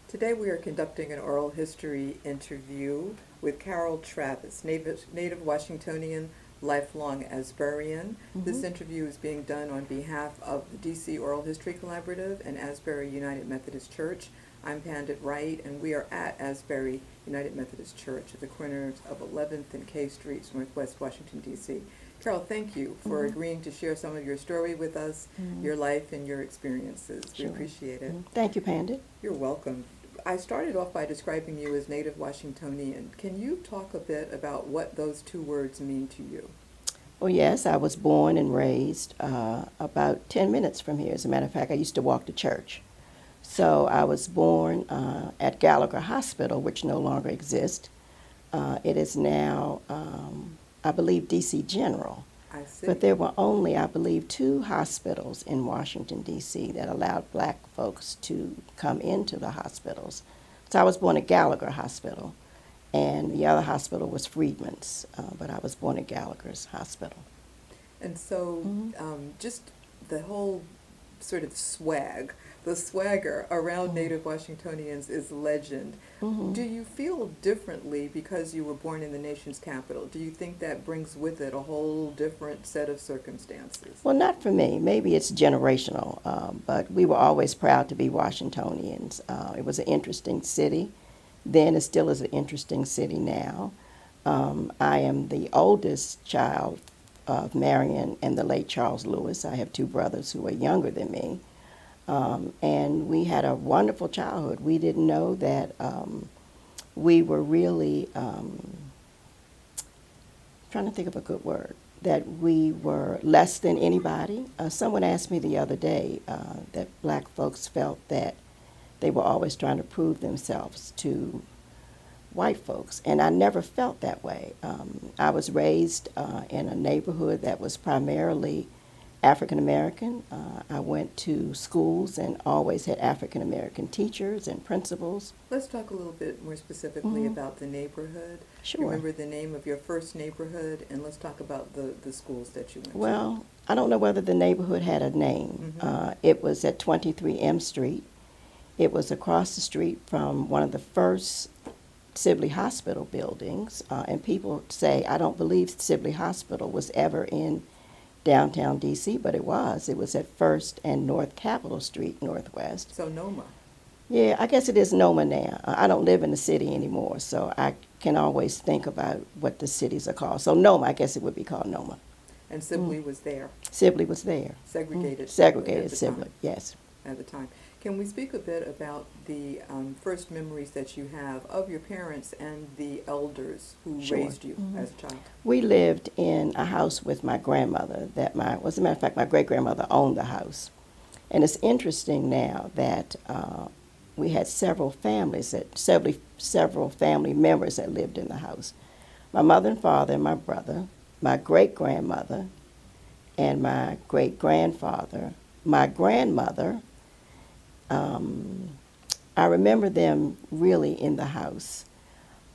Today we are conducting an oral history interview with Carol Travis, native Washingtonian, lifelong Asburian. This interview is being done on behalf of the DC Oral History Collaborative and Asbury United Methodist Church. I'm Pandit Wright, and we are at Asbury United Methodist Church at the corners of 11th and K Streets, Northwest Washington, D.C. Carol, thank you for agreeing to share some of your story with us, your life, and your experiences. We appreciate it. Thank you, Pandit. You're welcome. I started off by describing you as native Washingtonian. Can you talk a bit about what those two words mean to you? Well, yes, I was born and raised about 10 minutes from here. As a matter of fact, I used to walk to church. So I was born at Gallagher Hospital, which no longer exists. It is now, I believe, D.C. General. I see. But there were only, I believe, 2 hospitals in Washington, D.C. that allowed black folks to come into the hospitals. So I was born at Gallagher Hospital, and the other hospital was Freedman's, but I was born at Gallagher's Hospital. And so just the whole sort of swag, the swagger around native Washingtonians is legend. Do you feel differently because you were born in the nation's capital? Do you think that brings with it a whole different set of circumstances? Well, not for me. Maybe it's generational, but we were always proud to be Washingtonians. It was an interesting city. Then it still is an interesting city now. I am the oldest child of Marion and the late Charles Lewis. I have 2 brothers who are younger than me. And we had a wonderful childhood. We didn't know that we were really, trying to think of a good word, that we were less than anybody. Someone asked me the other day that black folks felt that they were always trying to prove themselves to white folks, and I never felt that way. I was raised in a neighborhood that was primarily African American. I went to schools and always had African American teachers and principals. Let's talk a little bit more specifically about the neighborhood. Sure. You remember the name of your first neighborhood, and let's talk about the schools that you went to. Well, I don't know whether the neighborhood had a name. It was at 23 M Street. It was across the street from one of the first Sibley Hospital buildings, and people say, I don't believe Sibley Hospital was ever in downtown D.C., but it was. It was at First and North Capitol Street, Northwest. So NOMA. Yeah, I guess it is NOMA now. I don't live in the city anymore, so I can always think about what the cities are called. So NOMA, I guess it would be called NOMA. And Sibley was there. Sibley was there. Segregated. Segregated Sibley, yes. At the time. Can we speak a bit about the first memories that you have of your parents and the elders who Sure. raised you as a child? We lived in a house with my grandmother that as a matter of fact, my great-grandmother owned the house. And it's interesting now that we had several families, several family members that lived in the house. My mother and father and my brother, my great-grandmother, and my great-grandfather, my grandmother. I remember them really in the house.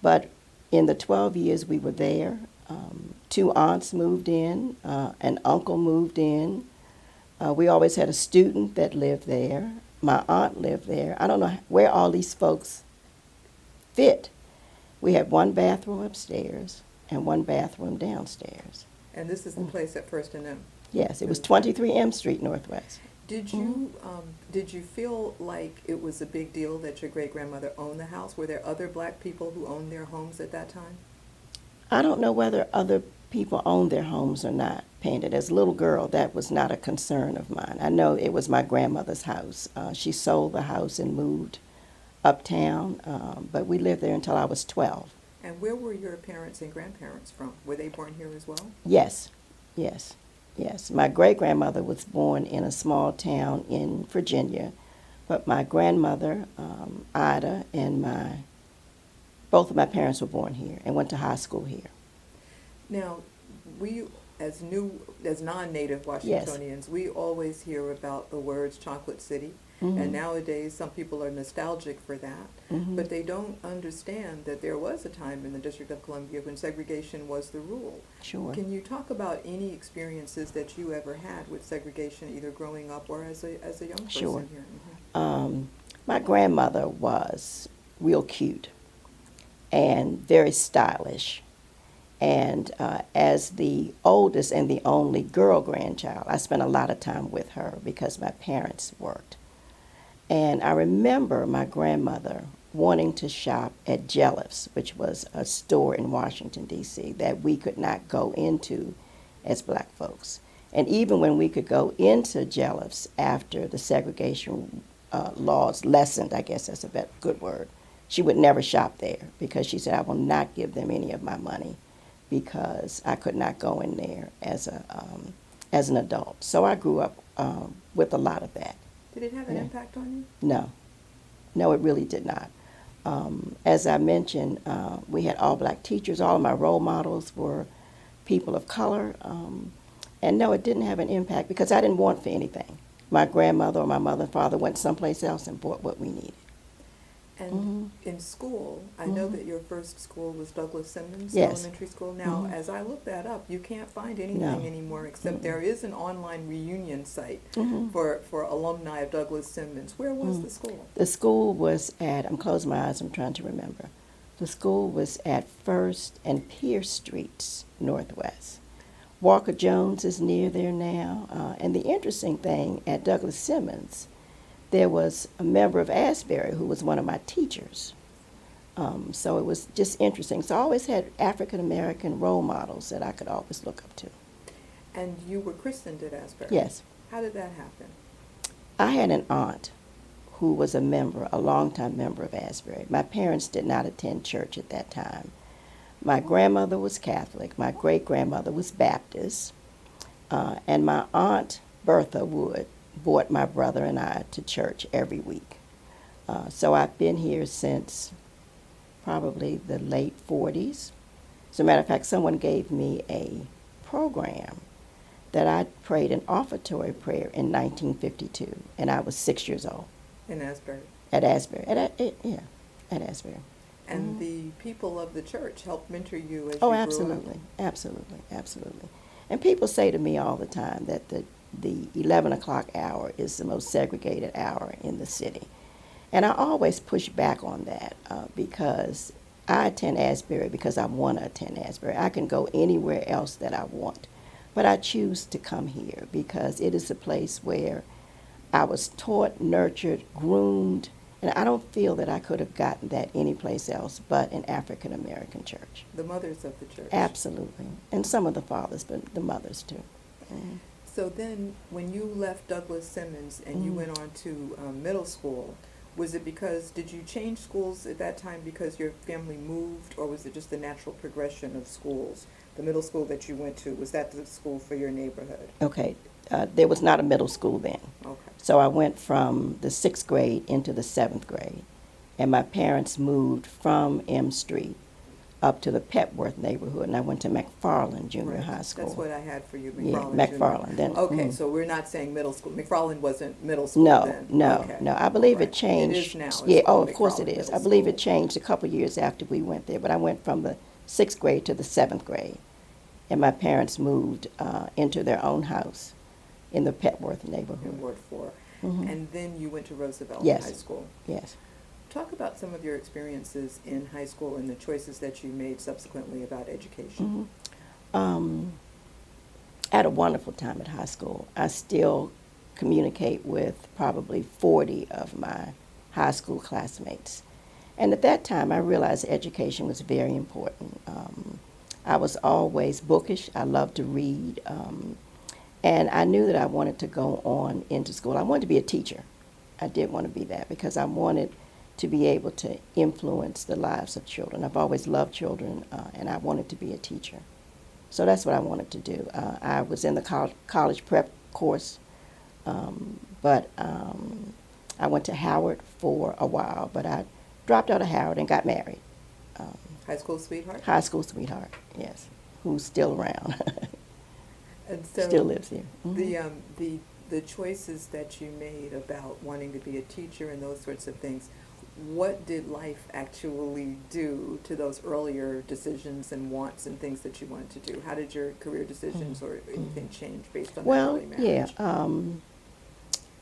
But in the 12 years we were there, 2 aunts moved in, an uncle moved in. We always had a student that lived there. My aunt lived there. I don't know where all these folks fit. We had 1 bathroom upstairs and 1 bathroom downstairs. And this is the place at First and M. Yes, it was 23 M Street Northwest. Did you feel like it was a big deal that your great-grandmother owned the house? Were there other black people who owned their homes at that time? I don't know whether other people owned their homes or not, Pandit. As a little girl, that was not a concern of mine. I know it was my grandmother's house. She sold the house and moved uptown, but we lived there until I was 12. And where were your parents and grandparents from? Were they born here as well? Yes, yes. Yes, my great-grandmother was born in a small town in Virginia, but my grandmother, Ida, and both of my parents were born here and went to high school here. Now, we, as non-native Washingtonians, we always hear about the words Chocolate City, and nowadays some people are nostalgic for that, but they don't understand that there was a time in the District of Columbia when segregation was the rule. Sure. Can you talk about any experiences that you ever had with segregation, either growing up or as a young person Sure. here? My grandmother was real cute and very stylish. And as the oldest and the only girl grandchild, I spent a lot of time with her because my parents worked. And I remember my grandmother wanting to shop at Jellif's, which was a store in Washington, D.C., that we could not go into as black folks. And even when we could go into Jellif's after the segregation laws lessened, I guess that's a good word, she would never shop there because she said, I will not give them any of my money because I could not go in there as an adult. So I grew up with a lot of that. Did it have an impact on you? No, it really did not. As I mentioned, we had all black teachers. All of my role models were people of color. And no, it didn't have an impact because I didn't want for anything. My grandmother or my mother and father went someplace else and bought what we needed. And in school, I know that your first school was Douglas Simmons Yes. Elementary School. Now, as I look that up, you can't find anything anymore except there is an online reunion site for alumni of Douglas Simmons. Where was the school? The school was at, I'm closing my eyes, I'm trying to remember. The school was at 1st and Pierce Streets, Northwest. Walker Jones is near there now. And the interesting thing, at Douglas Simmons, there was a member of Asbury who was one of my teachers. So it was just interesting. So I always had African-American role models that I could always look up to. And you were christened at Asbury? Yes. How did that happen? I had an aunt who was a longtime member of Asbury. My parents did not attend church at that time. My grandmother was Catholic. My great-grandmother was Baptist. And my aunt, Bertha Wood, brought my brother and I to church every week. So I've been here since probably the late 40s. As a matter of fact, someone gave me a program that I prayed an offertory prayer in 1952, and I was 6 years old. In Asbury? At Asbury. At Asbury. And the people of the church helped mentor you as you Oh, grew up? Absolutely. And people say to me all the time that the 11 o'clock hour is the most segregated hour in the city. And I always push back on that because I attend Asbury because I want to attend Asbury. I can go anywhere else that I want, but I choose to come here because it is a place where I was taught, nurtured, groomed, and I don't feel that I could have gotten that anyplace else but an African American church. The mothers of the church? Absolutely. And some of the fathers, but the mothers too. So then, when you left Douglas Simmons and you went on to middle school, was it because, did you change schools at that time because your family moved, or was it just the natural progression of schools? The middle school that you went to, was that the school for your neighborhood? Okay. There was not a middle school then. Okay. So I went from the 6th grade into the 7th grade. And my parents moved from M Street up to the Petworth neighborhood, and I went to McFarland Junior High School. That's what I had for you, McFarland. Yeah, McFarland. Then, okay, so we're not saying middle school. McFarland wasn't middle school then? No. I believe it changed. It is now. It's Yeah, called of course it McFarland is. Middle I believe School. it changed a couple years after we went there, but I went from the 6th grade to the 7th grade. And my parents moved into their own house in the Petworth neighborhood. In Ward 4. And then you went to Roosevelt Yes. High School. Yes. Talk about some of your experiences in high school and the choices that you made subsequently about education. I had a wonderful time at high school. I still communicate with probably 40 of my high school classmates. And at that time, I realized education was very important. I was always bookish. I loved to read. And I knew that I wanted to go on into school. I wanted to be a teacher. I did want to be that because I wanted to be able to influence the lives of children. I've always loved children, and I wanted to be a teacher. So that's what I wanted to do. I was in the college prep course, but I went to Howard for a while, but I dropped out of Howard and got married. High school sweetheart? High school sweetheart, yes, who's still around. And so still lives here. Mm-hmm. The choices that you made about wanting to be a teacher and those sorts of things, what did life actually do to those earlier decisions and wants and things that you wanted to do? How did your career decisions or anything change based on that early marriage?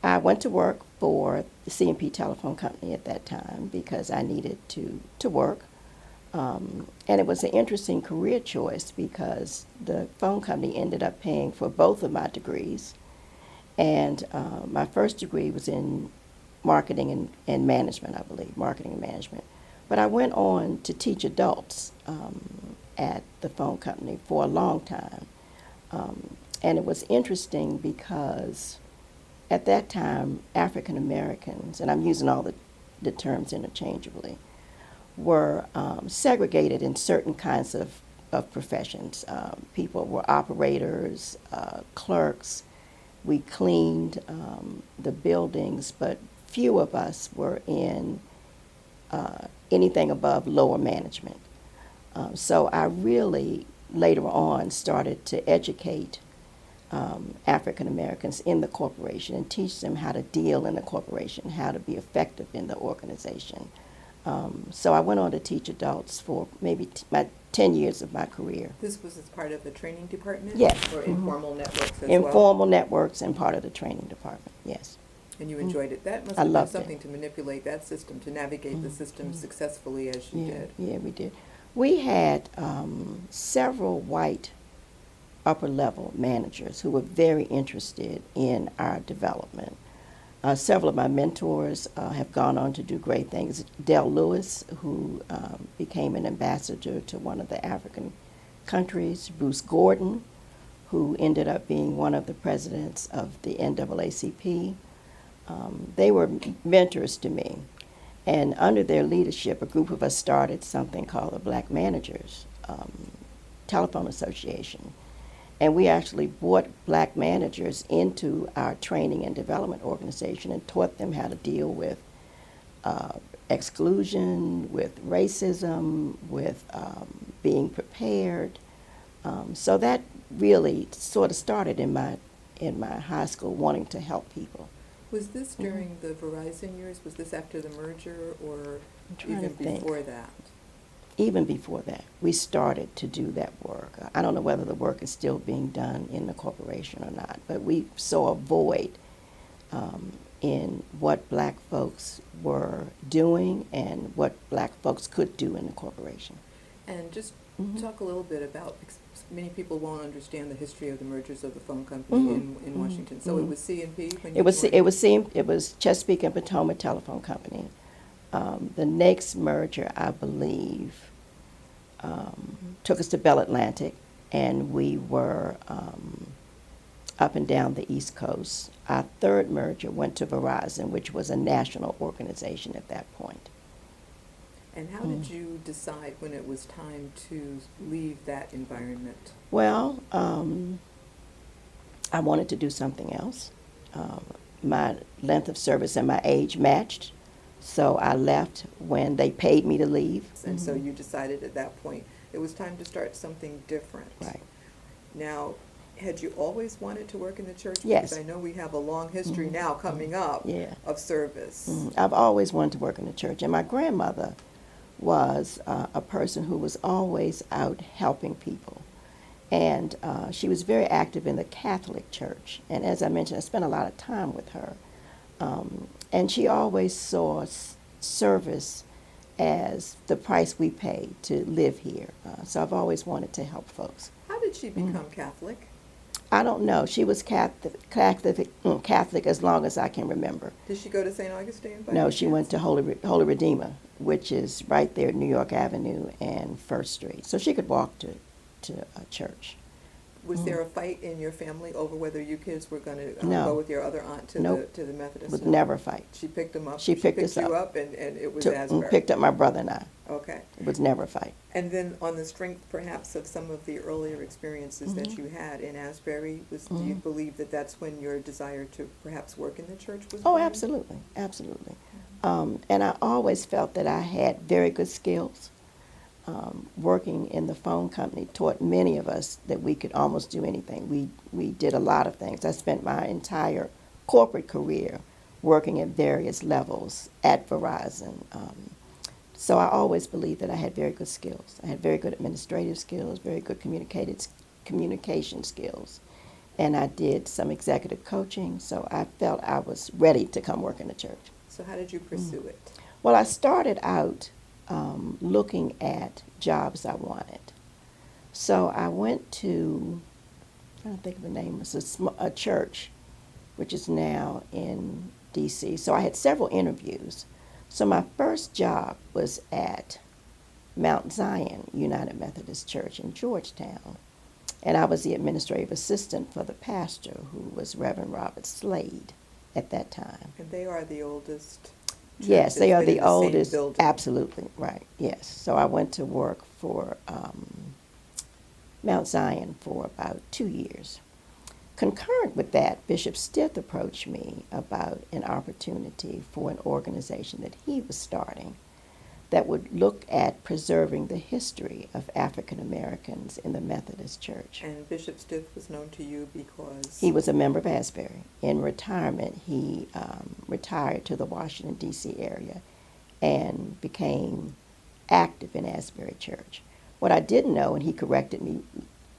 I went to work for the C&P Telephone Company at that time because I needed to work. And it was an interesting career choice because the phone company ended up paying for both of my degrees. And my first degree was in marketing and management, I believe, marketing and management. But I went on to teach adults at the phone company for a long time. And it was interesting because at that time, African Americans, and I'm using all the terms interchangeably, were segregated in certain kinds of professions. People were operators, clerks. We cleaned the buildings, but few of us were in anything above lower management. So I really, later on, started to educate African Americans in the corporation and teach them how to deal in the corporation, how to be effective in the organization. So I went on to teach adults for maybe my 10 years of my career. This was as part of the training department? Yes. Or informal networks as well? Informal networks and part of the training department, yes. And you enjoyed it? That must I have been loved something it. to manipulate that system, to navigate the system successfully as you did. Yeah, we did. We had several white upper-level managers who were very interested in our development. Several of my mentors have gone on to do great things. Del Lewis, who became an ambassador to one of the African countries. Bruce Gordon, who ended up being one of the presidents of the NAACP. They were mentors to me. And under their leadership, a group of us started something called the Black Managers Telephone Association. And we actually brought black managers into our training and development organization and taught them how to deal with exclusion, with racism, with being prepared. So that really sort of started in my high school, wanting to help people. Was this during the Verizon years? Was this after the merger or trying even to think. before that? Even before that, we started to do that work. I don't know whether the work is still being done in the corporation or not, but we saw a void in what black folks were doing and what black folks could do in the corporation. And just talk a little bit about, many people won't understand the history of the mergers of the phone company in Washington. So it was C&P when you joined? It was Chesapeake and Potomac Telephone Company. The next merger, I believe, took us to Bell Atlantic, and we were up and down the East Coast. Our third merger went to Verizon, which was a national organization at that point. And how did you decide when it was time to leave that environment? Well, I wanted to do something else. My length of service and my age matched. So I left when they paid me to leave. And so you decided at that point it was time to start something different. Right. Now, had you always wanted to work in the church? Yes. Because I know we have a long history now coming up of service. I've always wanted to work in the church. And my grandmother was a person who was always out helping people. And she was very active in the Catholic Church. And as I mentioned, I spent a lot of time with her. And she always saw service as the price we pay to live here. So I've always wanted to help folks. How did she become Catholic? I don't know. She was Catholic as long as I can remember. Did she go to St. Augustine? No, she went to Holy Redeemer, which is right there, New York Avenue and First Street. So she could walk to a church. Was there a fight in your family over whether you kids were going to No. go with your other aunt to Nope. the Methodist? Would never fight. She picked them up. She picked us you up. and it was Asbury. Picked up my brother and I. Okay. It was never a fight. And then on the strength, perhaps, of some of the earlier experiences that you had in Asbury, do you believe that that's when your desire to perhaps work in the church was Oh, born? absolutely, absolutely. And I always felt that I had very good skills. Working in the phone company taught many of us that we could almost do anything. We did a lot of things. I spent my entire corporate career working at various levels at Verizon. So I always believed that I had very good skills. I had very good administrative skills, very good communication skills. and I did some executive coaching, so I felt I was ready to come work in the church. So how did you pursue it? Well, I started out looking at jobs I wanted. So I went to, I don't think of the name, it's a church, which is now in D.C. So I had several interviews. So my first job was at Mount Zion United Methodist Church in Georgetown. And I was the administrative assistant for the pastor, who was Reverend Robert Slade at that time. And they are the oldest church Yes, they that's are been in the same oldest. building. Absolutely, right, yes. So I went to work for Mount Zion for about 2 years. Concurrent with that, Bishop Stith approached me about an opportunity for an organization that he was starting that would look at preserving the history of African Americans in the Methodist Church. And Bishop Stith was known to you because? He was a member of Asbury. In retirement, he retired to the Washington, D.C. area and became active in Asbury Church. What I didn't know, and he corrected me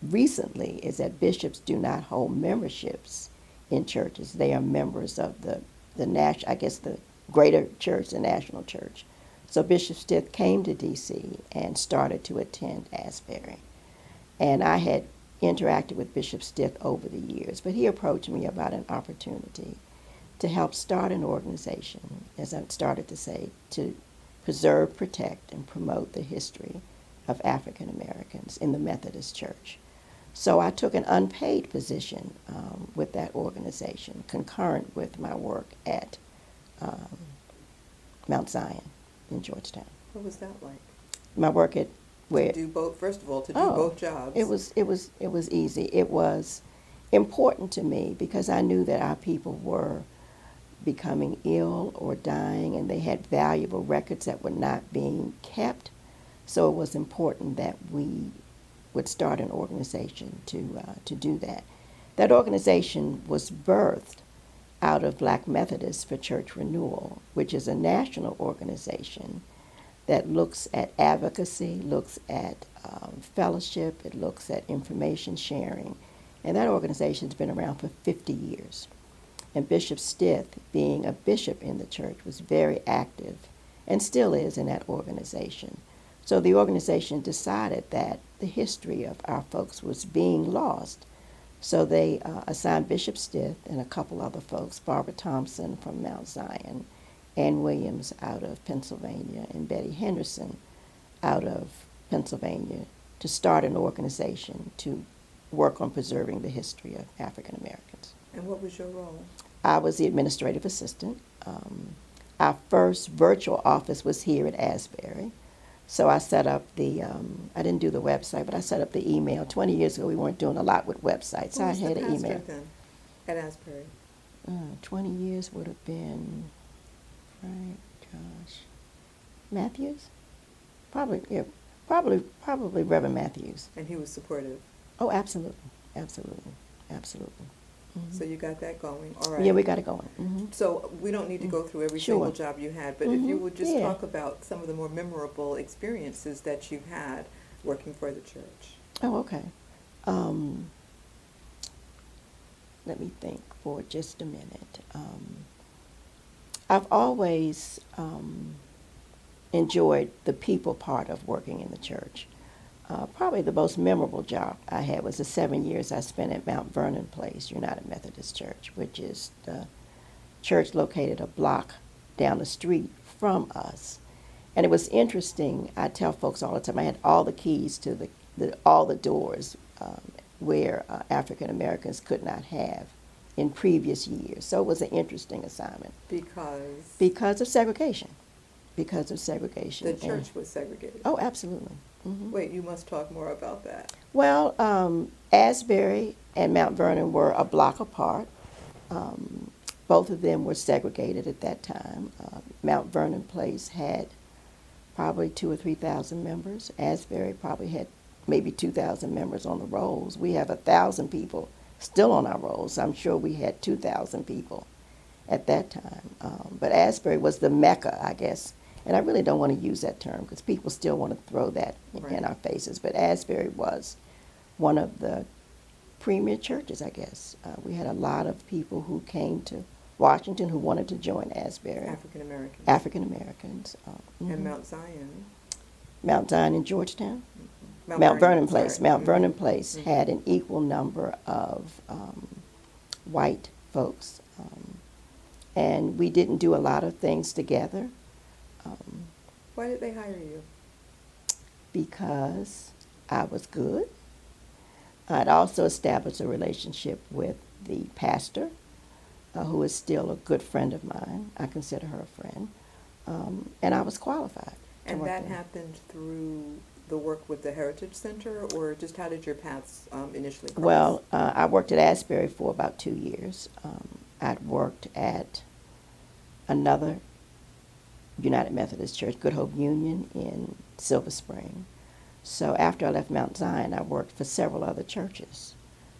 recently, is that bishops do not hold memberships in churches. They are members of the greater church, the national church. So Bishop Stith came to D.C. and started to attend Asbury. And I had interacted with Bishop Stith over the years, but he approached me about an opportunity to help start an organization, as I started to say, to preserve, protect, and promote the history of African Americans in the Methodist Church. So I took an unpaid position with that organization, concurrent with my work at Mount Zion in Georgetown. What was that like? My work at where To do both, first of all, to do both jobs. It was easy. It was important to me because I knew that our people were becoming ill or dying, and they had valuable records that were not being kept. So it was important that we would start an organization to do that. That organization was birthed out of Black Methodists for Church Renewal, which is a national organization that looks at advocacy, looks at fellowship, it looks at information sharing. And that organization has been around for 50 years. And Bishop Stith, being a bishop in the church, was very active and still is in that organization. So the organization decided that the history of our folks was being lost. So they assigned Bishop Stith and a couple other folks, Barbara Thompson from Mount Zion, Ann Williams out of Pennsylvania, and Betty Henderson out of Pennsylvania, to start an organization to work on preserving the history of African Americans. And what was your role? I was the administrative assistant. Our first virtual office was here at Asbury. So I set up I didn't do the website, but I set up the email. 20 years ago, we weren't doing a lot with websites. Who I was had the an pastor email. then at Asbury? 20 years would have been, right, gosh, Matthews? Probably, yeah, probably Reverend Matthews. And he was supportive. Oh, absolutely. Mm-hmm. So you got that going. All right. Yeah, we got it going. Mm-hmm. So we don't need to go through every Sure. single job you had, but if you would just Yeah. talk about some of the more memorable experiences that you've had working for the church. Oh, okay. Let me think for just a minute. I've always enjoyed the people part of working in the church. Probably the most memorable job I had was the 7 years I spent at Mount Vernon Place United Methodist Church, which is the church located a block down the street from us. And it was interesting. I tell folks all the time, I had all the keys to all the doors where African Americans could not have in previous years. So it was an interesting assignment. Because of segregation. Because of segregation. The church was segregated. Oh, absolutely. Mm-hmm. Wait, you must talk more about that. Well, Asbury and Mount Vernon were a block apart. Both of them were segregated at that time. Mount Vernon Place had probably 2,000 or 3,000 members. Asbury probably had maybe 2,000 members on the rolls. We have 1,000 people still on our rolls. I'm sure we had 2,000 people at that time. But Asbury was the Mecca, I guess. And I really don't want to use that term because people still want to throw that in our faces. But Asbury was one of the premier churches, I guess. We had a lot of people who came to Washington who wanted to join Asbury. African Americans. African Americans. And Mount Zion. Mount Zion in Georgetown? Mount Mount Vernon sorry. Place. Mount Vernon Place had an equal number of white folks. And we didn't do a lot of things together. Why did they hire you? Because I was good. I'd also established a relationship with the pastor, who is still a good friend of mine. I consider her a friend. And I was qualified. And that happened through the work with the Heritage Center, or just how did your paths initially cross? Well, I worked at Asbury for about 2 years. I'd worked at another United Methodist Church, Good Hope Union in Silver Spring. So after I left Mount Zion, I worked for several other churches.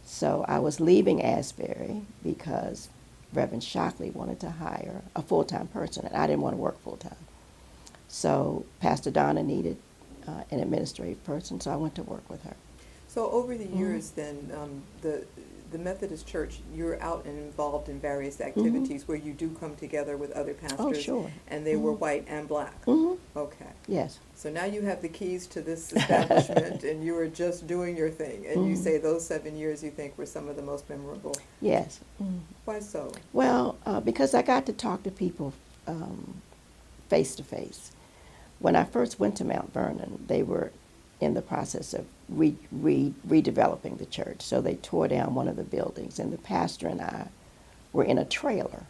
So I was leaving Asbury because Reverend Shockley wanted to hire a full-time person, and I didn't want to work full-time. So Pastor Donna needed an administrative person, so I went to work with her. So over the years, then, the Methodist Church, you're out and involved in various activities where you do come together with other pastors. Oh, sure. And they were white and black. Okay. Yes. So now you have the keys to this establishment, and you are just doing your thing. And you say those 7 years you think were some of the most memorable. Yes. Why so? Well, because I got to talk to people face to face. When I first went to Mount Vernon, they were in the process of redeveloping the church. So they tore down one of the buildings, and the pastor and I were in a trailer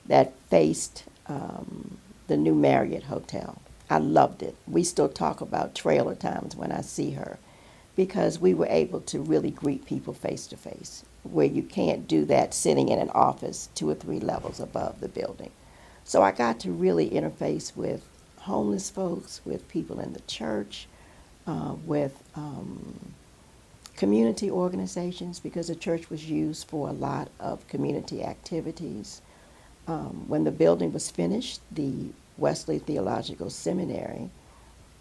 that faced the new Marriott Hotel. I loved it. We still talk about trailer times when I see her, because we were able to really greet people face to face, where you can't do that sitting in an office 2 or 3 levels above the building. So I got to really interface with homeless folks, with people in the church, with community organizations, because the church was used for a lot of community activities. When the building was finished, the Wesley Theological Seminary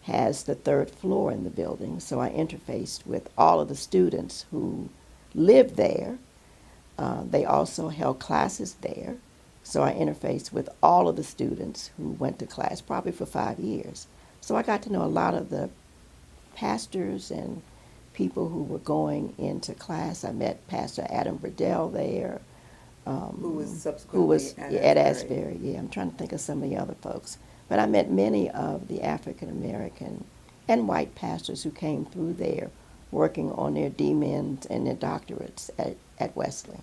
has the 3rd floor in the building, so I interfaced with all of the students who lived there. They also held classes there, so I interfaced with all of the students who went to class, probably for 5 years. So I got to know a lot of the pastors and people who were going into class. I met Pastor Adam Burdell there. Who was subsequently who was at Asbury. Yeah, I'm trying to think of some of the other folks. But I met many of the African American and white pastors who came through there working on their DMins and their doctorates at Wesley.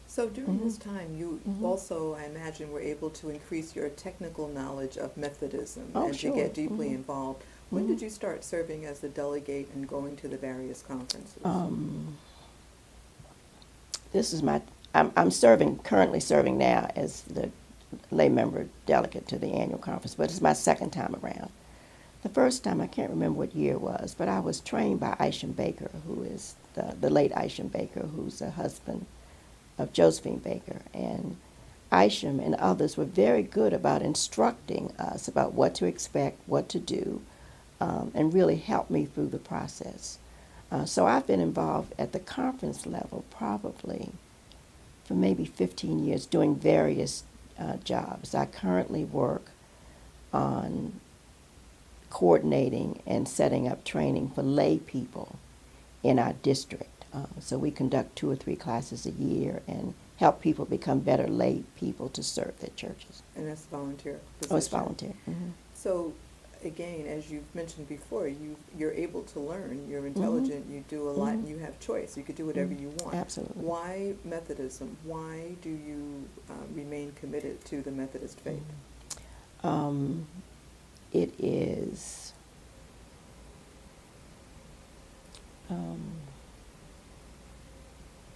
So during this time, you also, I imagine, were able to increase your technical knowledge of Methodism and sure. to get deeply involved. When did you start serving as a delegate and going to the various conferences? This is I'm currently serving now as the lay member delegate to the annual conference, but it's my 2nd time around. The first time, I can't remember what year it was, but I was trained by Isham Baker, who is the late Isham Baker, who's the husband of Josephine Baker. And Isham and others were very good about instructing us about what to expect, what to do, and really helped me through the process. So I've been involved at the conference level probably for maybe 15 years doing various jobs. I currently work on coordinating and setting up training for lay people in our district. So we conduct 2 or 3 classes a year and help people become better lay people to serve their churches. And that's volunteer position? Oh, it's volunteer. So again, as you've mentioned before, you're able to learn, you're intelligent, you do a lot, and you have choice. You could do whatever you want. Absolutely. Why Methodism? Why do you remain committed to the Methodist faith? It is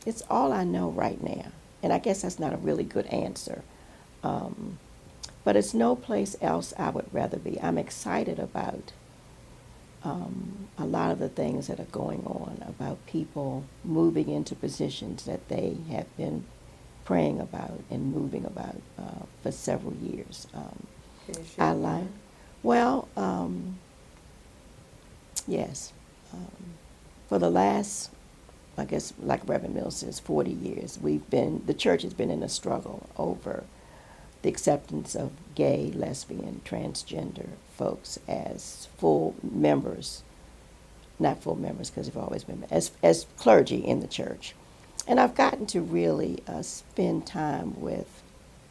it's all I know right now, and I guess that's not a really good answer. But it's no place else I would rather be. I'm excited about a lot of the things that are going on, about people moving into positions that they have been praying about and moving about for several years. Can you share more? Well, yes. For the last I guess like Reverend Mills says, 40 years. The church has been in a struggle over the acceptance of gay, lesbian, transgender folks as full members, not full members because they've always been, as clergy in the church. And I've gotten to really spend time with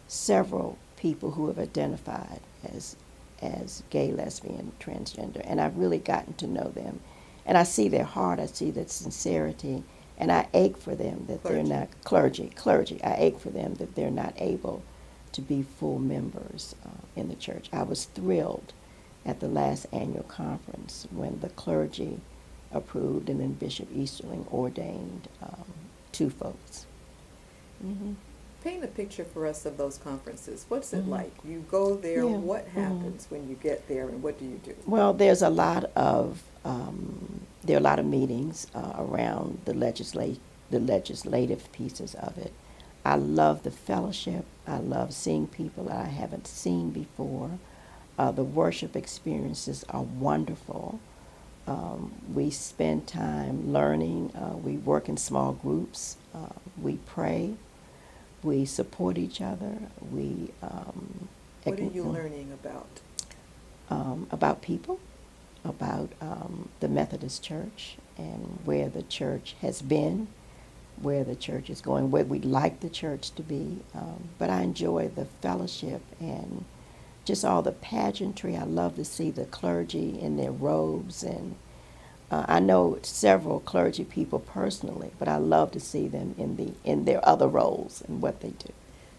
several people who have identified as gay, lesbian, transgender, and I've really gotten to know them. And I see their heart, I see their sincerity, and I ache for them that they're not clergy. I ache for them that they're not able to be full members in the church. I was thrilled at the last annual conference when the clergy approved and then Bishop Easterling ordained 2 folks. Mm-hmm. Paint a picture for us of those conferences. What's it like? You go there, what happens when you get there, and what do you do? Well, there's a lot of there are a lot of meetings around the legislative pieces of it. I love the fellowship. I love seeing people that I haven't seen before. The worship experiences are wonderful. We spend time learning. We work in small groups. We pray. We support each other. What are you learning about? About people, about the Methodist Church and where the church has been, where the church is going, where we'd like the church to be. But I enjoy the fellowship and just all the pageantry. I love to see the clergy in their robes, and I know several clergy people personally, but I love to see them in their other roles and what they do.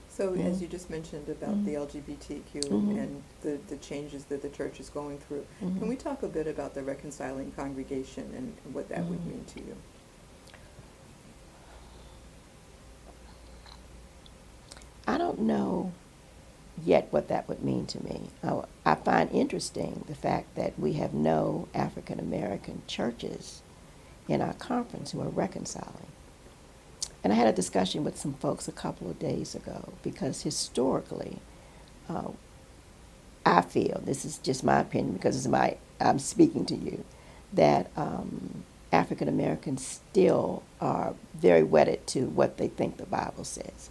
So as you just mentioned about the LGBTQ and the changes that the church is going through, can we talk a bit about the Reconciling Congregation and what that would mean to you? I don't know yet what that would mean to me. I find interesting the fact that we have no African American churches in our conference who are reconciling. And I had a discussion with some folks a couple of days ago because historically, I feel, this is just my opinion because I'm speaking to you, that African Americans still are very wedded to what they think the Bible says.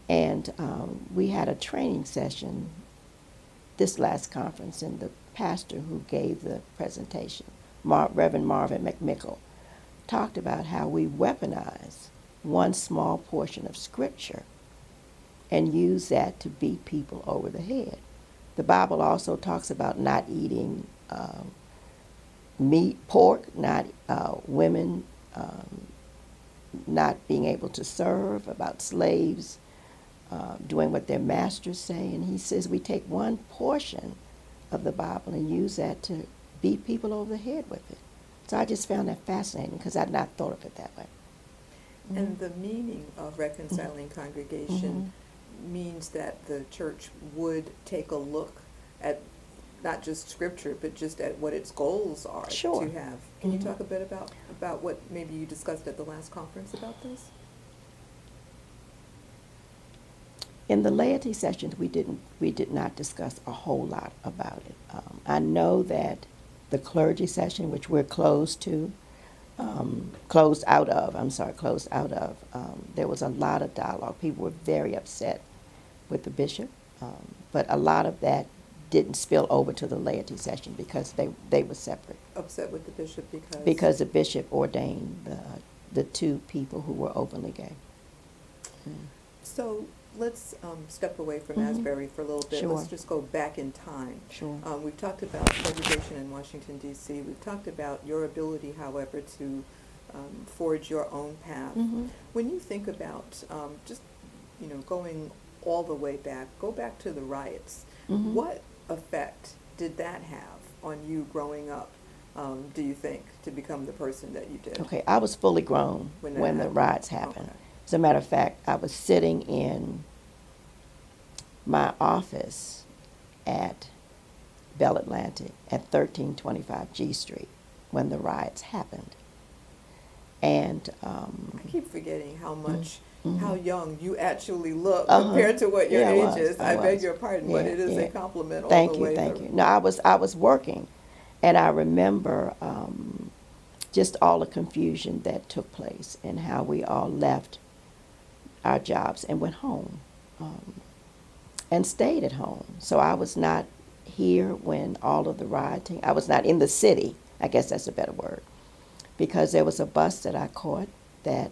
And we had a training session this last conference, and the pastor who gave the presentation, Reverend Marvin McMickle, talked about how we weaponize one small portion of Scripture and use that to beat people over the head. The Bible also talks about not eating pork, not women not being able to serve, about slaves doing what their masters say. And he says we take one portion of the Bible and use that to beat people over the head with it. So I just found that fascinating because I'd not thought of it that way. And the meaning of Reconciling Congregation means that the church would take a look at not just Scripture, but just at what its goals are to have. Can you talk a bit about what maybe you discussed at the last conference about this? In the laity sessions, we did not discuss a whole lot about it. I know that the clergy session, which we're closed out of, there was a lot of dialogue. People were very upset with the bishop, but a lot of that didn't spill over to the laity session because they were separate. Upset with the bishop because? Because the bishop ordained the 2 people who were openly gay. So let's step away from Asbury for a little bit. Sure. Let's just go back in time. Sure. We've talked about segregation in Washington, D.C. We've talked about your ability, however, to forge your own path. When you think about just, going all the way back, go back to the riots. What effect did that have on you growing up, do you think, to become the person that you did? Okay, I was fully grown when the riots happened. Okay. As a matter of fact, I was sitting in my office at Bell Atlantic at 1325 G Street when the riots happened. And I keep forgetting how much, how young you actually look compared to what your age is. I beg your pardon, but it is a compliment all the way through. Thank you. No, I was working, and I remember just all the confusion that took place and how we all left our jobs and went home and stayed at home. So I was not here when all of the rioting, I was not in the city, I guess that's a better word, because there was a bus that I caught that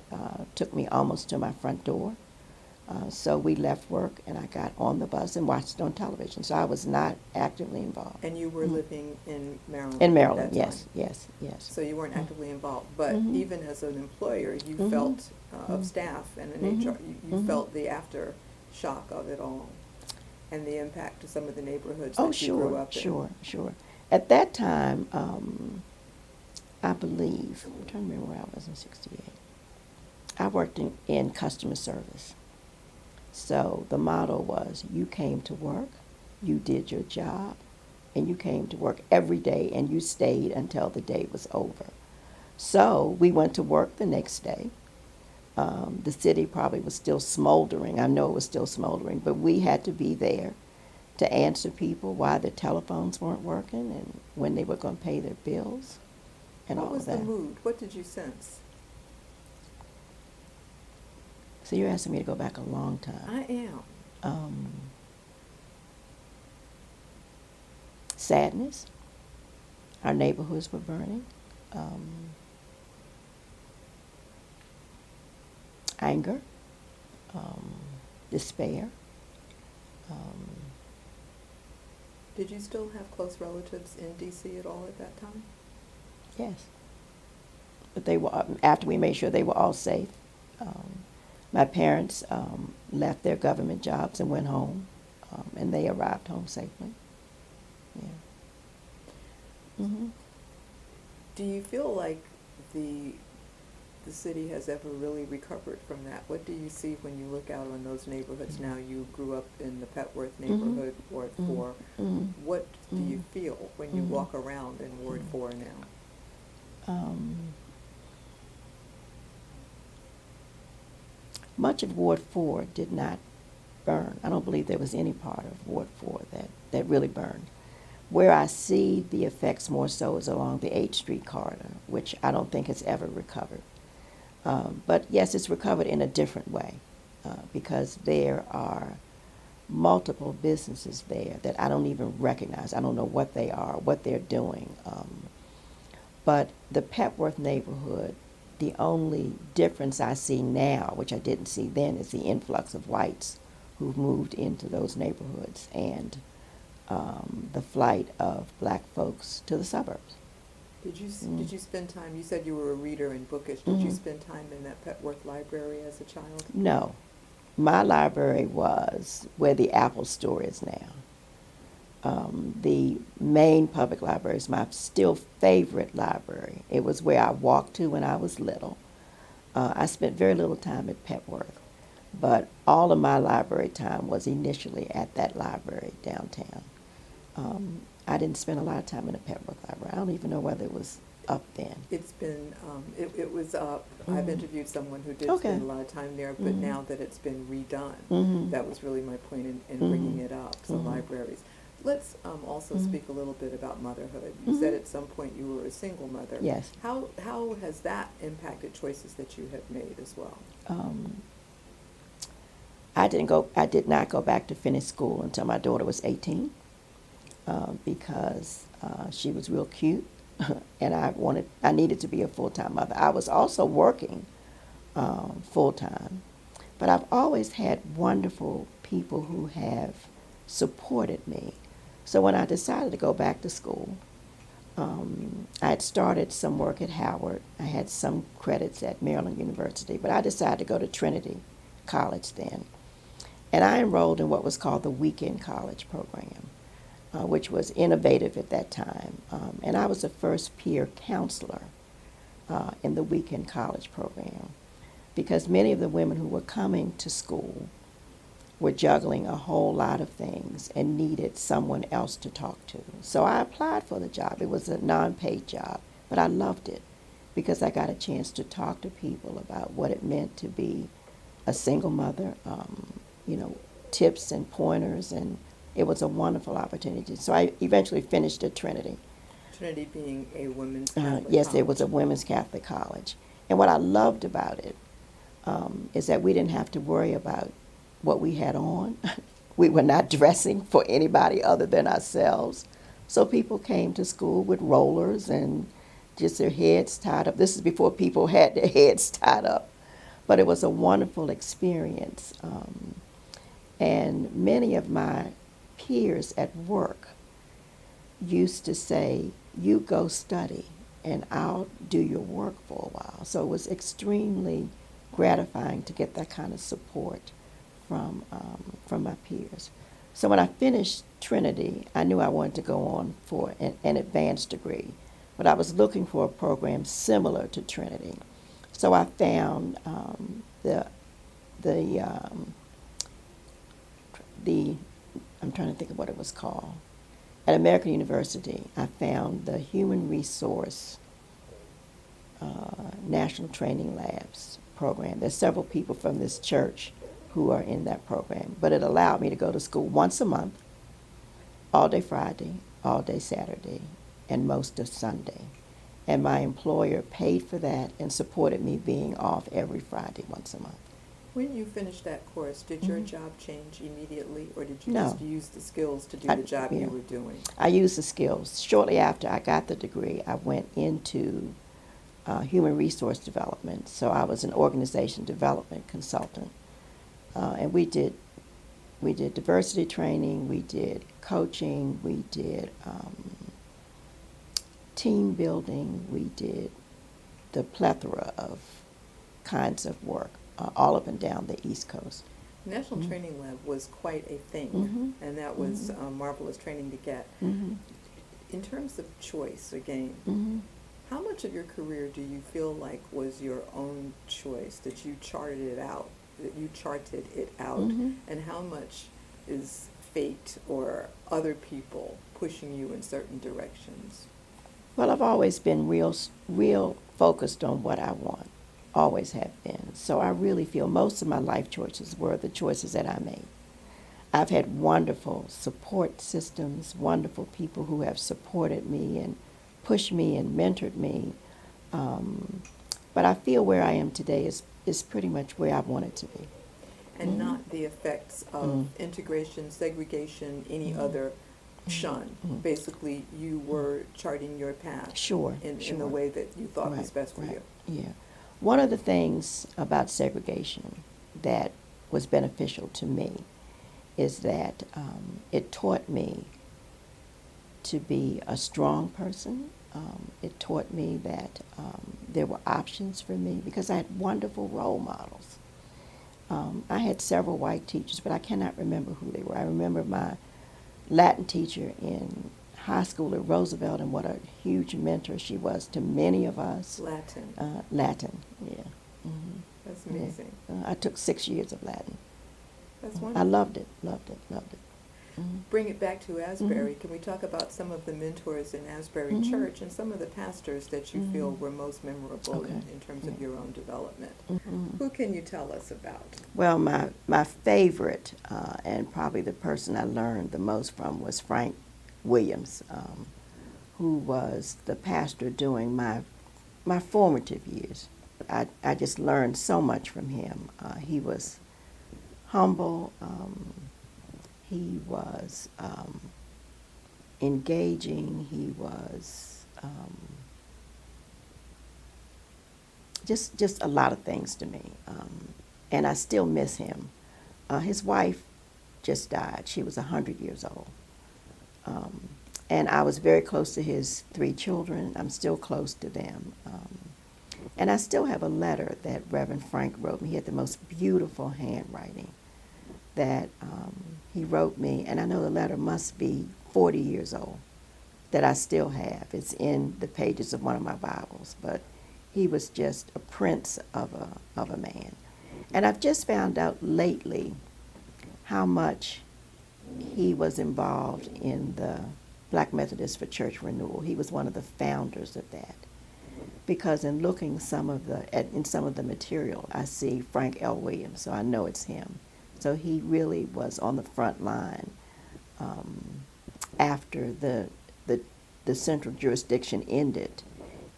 took me almost to my front door. So we left work and I got on the bus and watched it on television. So I was not actively involved. And you were living in Maryland? In at Maryland, that time. yes. So you weren't actively involved, but even as an employer, you felt of staff and an HR, you felt the aftershock of it all and the impact to some of the neighborhoods that you grew up in. Sure. At that time, I believe, I'm trying to remember where I was in '68. I worked in customer service. So the motto was, you came to work, you did your job, and you came to work every day, and you stayed until the day was over. So we went to work the next day. The city probably was still smoldering. I know it was still smoldering, but we had to be there to answer people why their telephones weren't working and when they were going to pay their bills and all of that. What was the mood? What did you sense? So you're asking me to go back a long time. I am. Sadness. Our neighborhoods were burning. Anger. Despair. Did you still have close relatives in D.C. at all at that time? Yes. But they were, after we made sure they were all safe. My parents left their government jobs and went home, and they arrived home safely. Yeah. Do you feel like the city has ever really recovered from that? What do you see when you look out on those neighborhoods now? You grew up in the Petworth neighborhood, Ward 4. What do you feel when you walk around in Ward 4 now? Much of Ward 4 did not burn. I don't believe there was any part of Ward 4 that really burned. Where I see the effects more so is along the 8th Street corridor, which I don't think has ever recovered. But yes, it's recovered in a different way because there are multiple businesses there that I don't even recognize. I don't know what they are, what they're doing. But the Petworth neighborhood, the only difference I see now, which I didn't see then, is the influx of whites who've moved into those neighborhoods and the flight of black folks to the suburbs. Did you spend time, you said you were a reader and bookish, did you spend time in that Petworth library as a child? No. My library was where the Apple store is now. The main public library is my still favorite library. It was where I walked to when I was little. I spent very little time at Petworth, but all of my library time was initially at that library downtown. I didn't spend a lot of time in the Petworth library. I don't even know whether it was up then. It's been, it was up. I've interviewed someone who did spend a lot of time there, but now that it's been redone, that was really my point in bringing it up, so libraries. Let's also speak a little bit about motherhood. You said at some point you were a single mother. Yes. How has that impacted choices that you have made as well? I did not go back to finish school until my daughter was 18 because she was real cute and I needed to be a full-time mother. I was also working full-time, but I've always had wonderful people who have supported me. So when I decided to go back to school, I had started some work at Howard. I had some credits at Maryland University, but I decided to go to Trinity College then. And I enrolled in what was called the Weekend College program, which was innovative at that time. And I was the first peer counselor in the Weekend College program because many of the women who were coming to school were juggling a whole lot of things and needed someone else to talk to. So I applied for the job. It was a non-paid job, but I loved it because I got a chance to talk to people about what it meant to be a single mother, tips and pointers, and it was a wonderful opportunity. So I eventually finished at Trinity. Trinity being a women's Catholic Yes, college. it was a women's Catholic college. And what I loved about it is that we didn't have to worry about what we had on. We were not dressing for anybody other than ourselves. So people came to school with rollers and just their heads tied up. This is before people had their heads tied up. But it was a wonderful experience. And many of my peers at work used to say, you go study and I'll do your work for a while. So it was extremely gratifying to get that kind of support from my peers. So when I finished Trinity, I knew I wanted to go on for an advanced degree, but I was looking for a program similar to Trinity. So I found I'm trying to think of what it was called. At American University, I found the Human Resource National Training Labs program. There's several people from this church who are in that program, but it allowed me to go to school once a month, all day Friday, all day Saturday, and most of Sunday. And my employer paid for that and supported me being off every Friday once a month. When you finished that course, did your job change immediately, or did you No. just use the skills to do I- the job yeah. you were doing? I used the skills. Shortly after I got the degree, I went into human resource development. So I was an organization development consultant. And we did diversity training, we did coaching, we did team building, we did the plethora of kinds of work all up and down the East Coast. National Training Lab was quite a thing, Mhm. and that was marvelous training to get. Mm-hmm. In terms of choice, again, Mm-hmm. how much of your career do you feel like was your own choice, that you charted it out, Mhm. and how much is fate or other people pushing you in certain directions? Well, I've always been real focused on what I want, always have been. So I really feel most of my life choices were the choices that I made. I've had wonderful support systems, wonderful people who have supported me and pushed me and mentored me. But I feel where I am today is pretty much where I wanted to be. And not the effects of integration, segregation, any other shun. Basically, you were charting your path Sure, in the sure. way that you thought was Right, best for right, you. Yeah. One of the things about segregation that was beneficial to me is that it taught me to be a strong person. It taught me that there were options for me because I had wonderful role models. I had several white teachers, but I cannot remember who they were. I remember my Latin teacher in high school at Roosevelt and what a huge mentor she was to many of us. Latin. Latin, yeah. Mm-hmm. That's amazing. I took 6 years of Latin. That's I wonderful. loved it. Mm-hmm. Bring it back to Asbury. Can we talk about some of the mentors in Asbury Church and some of the pastors that you feel were most memorable Okay. in terms of your own development? Mm-hmm. Who can you tell us about? Well, my favorite and probably the person I learned the most from was Frank Williams, who was the pastor during my formative years. I just learned so much from him. He was humble. He was engaging. He was just a lot of things to me. And I still miss him. His wife just died. She was 100 years old. And I was very close to his 3 children. I'm still close to them. And I still have a letter that Reverend Frank wrote me. He had the most beautiful handwriting that he wrote me. And I know the letter must be 40 years old that I still have. It's in the pages of one of my Bibles. But he was just a prince of a man. And I've just found out lately how much he was involved in the Black Methodist for Church Renewal. He was one of the founders of that. Because in looking in some of the material, I see Frank L. Williams, so I know it's him. So he really was on the front line after the the central jurisdiction ended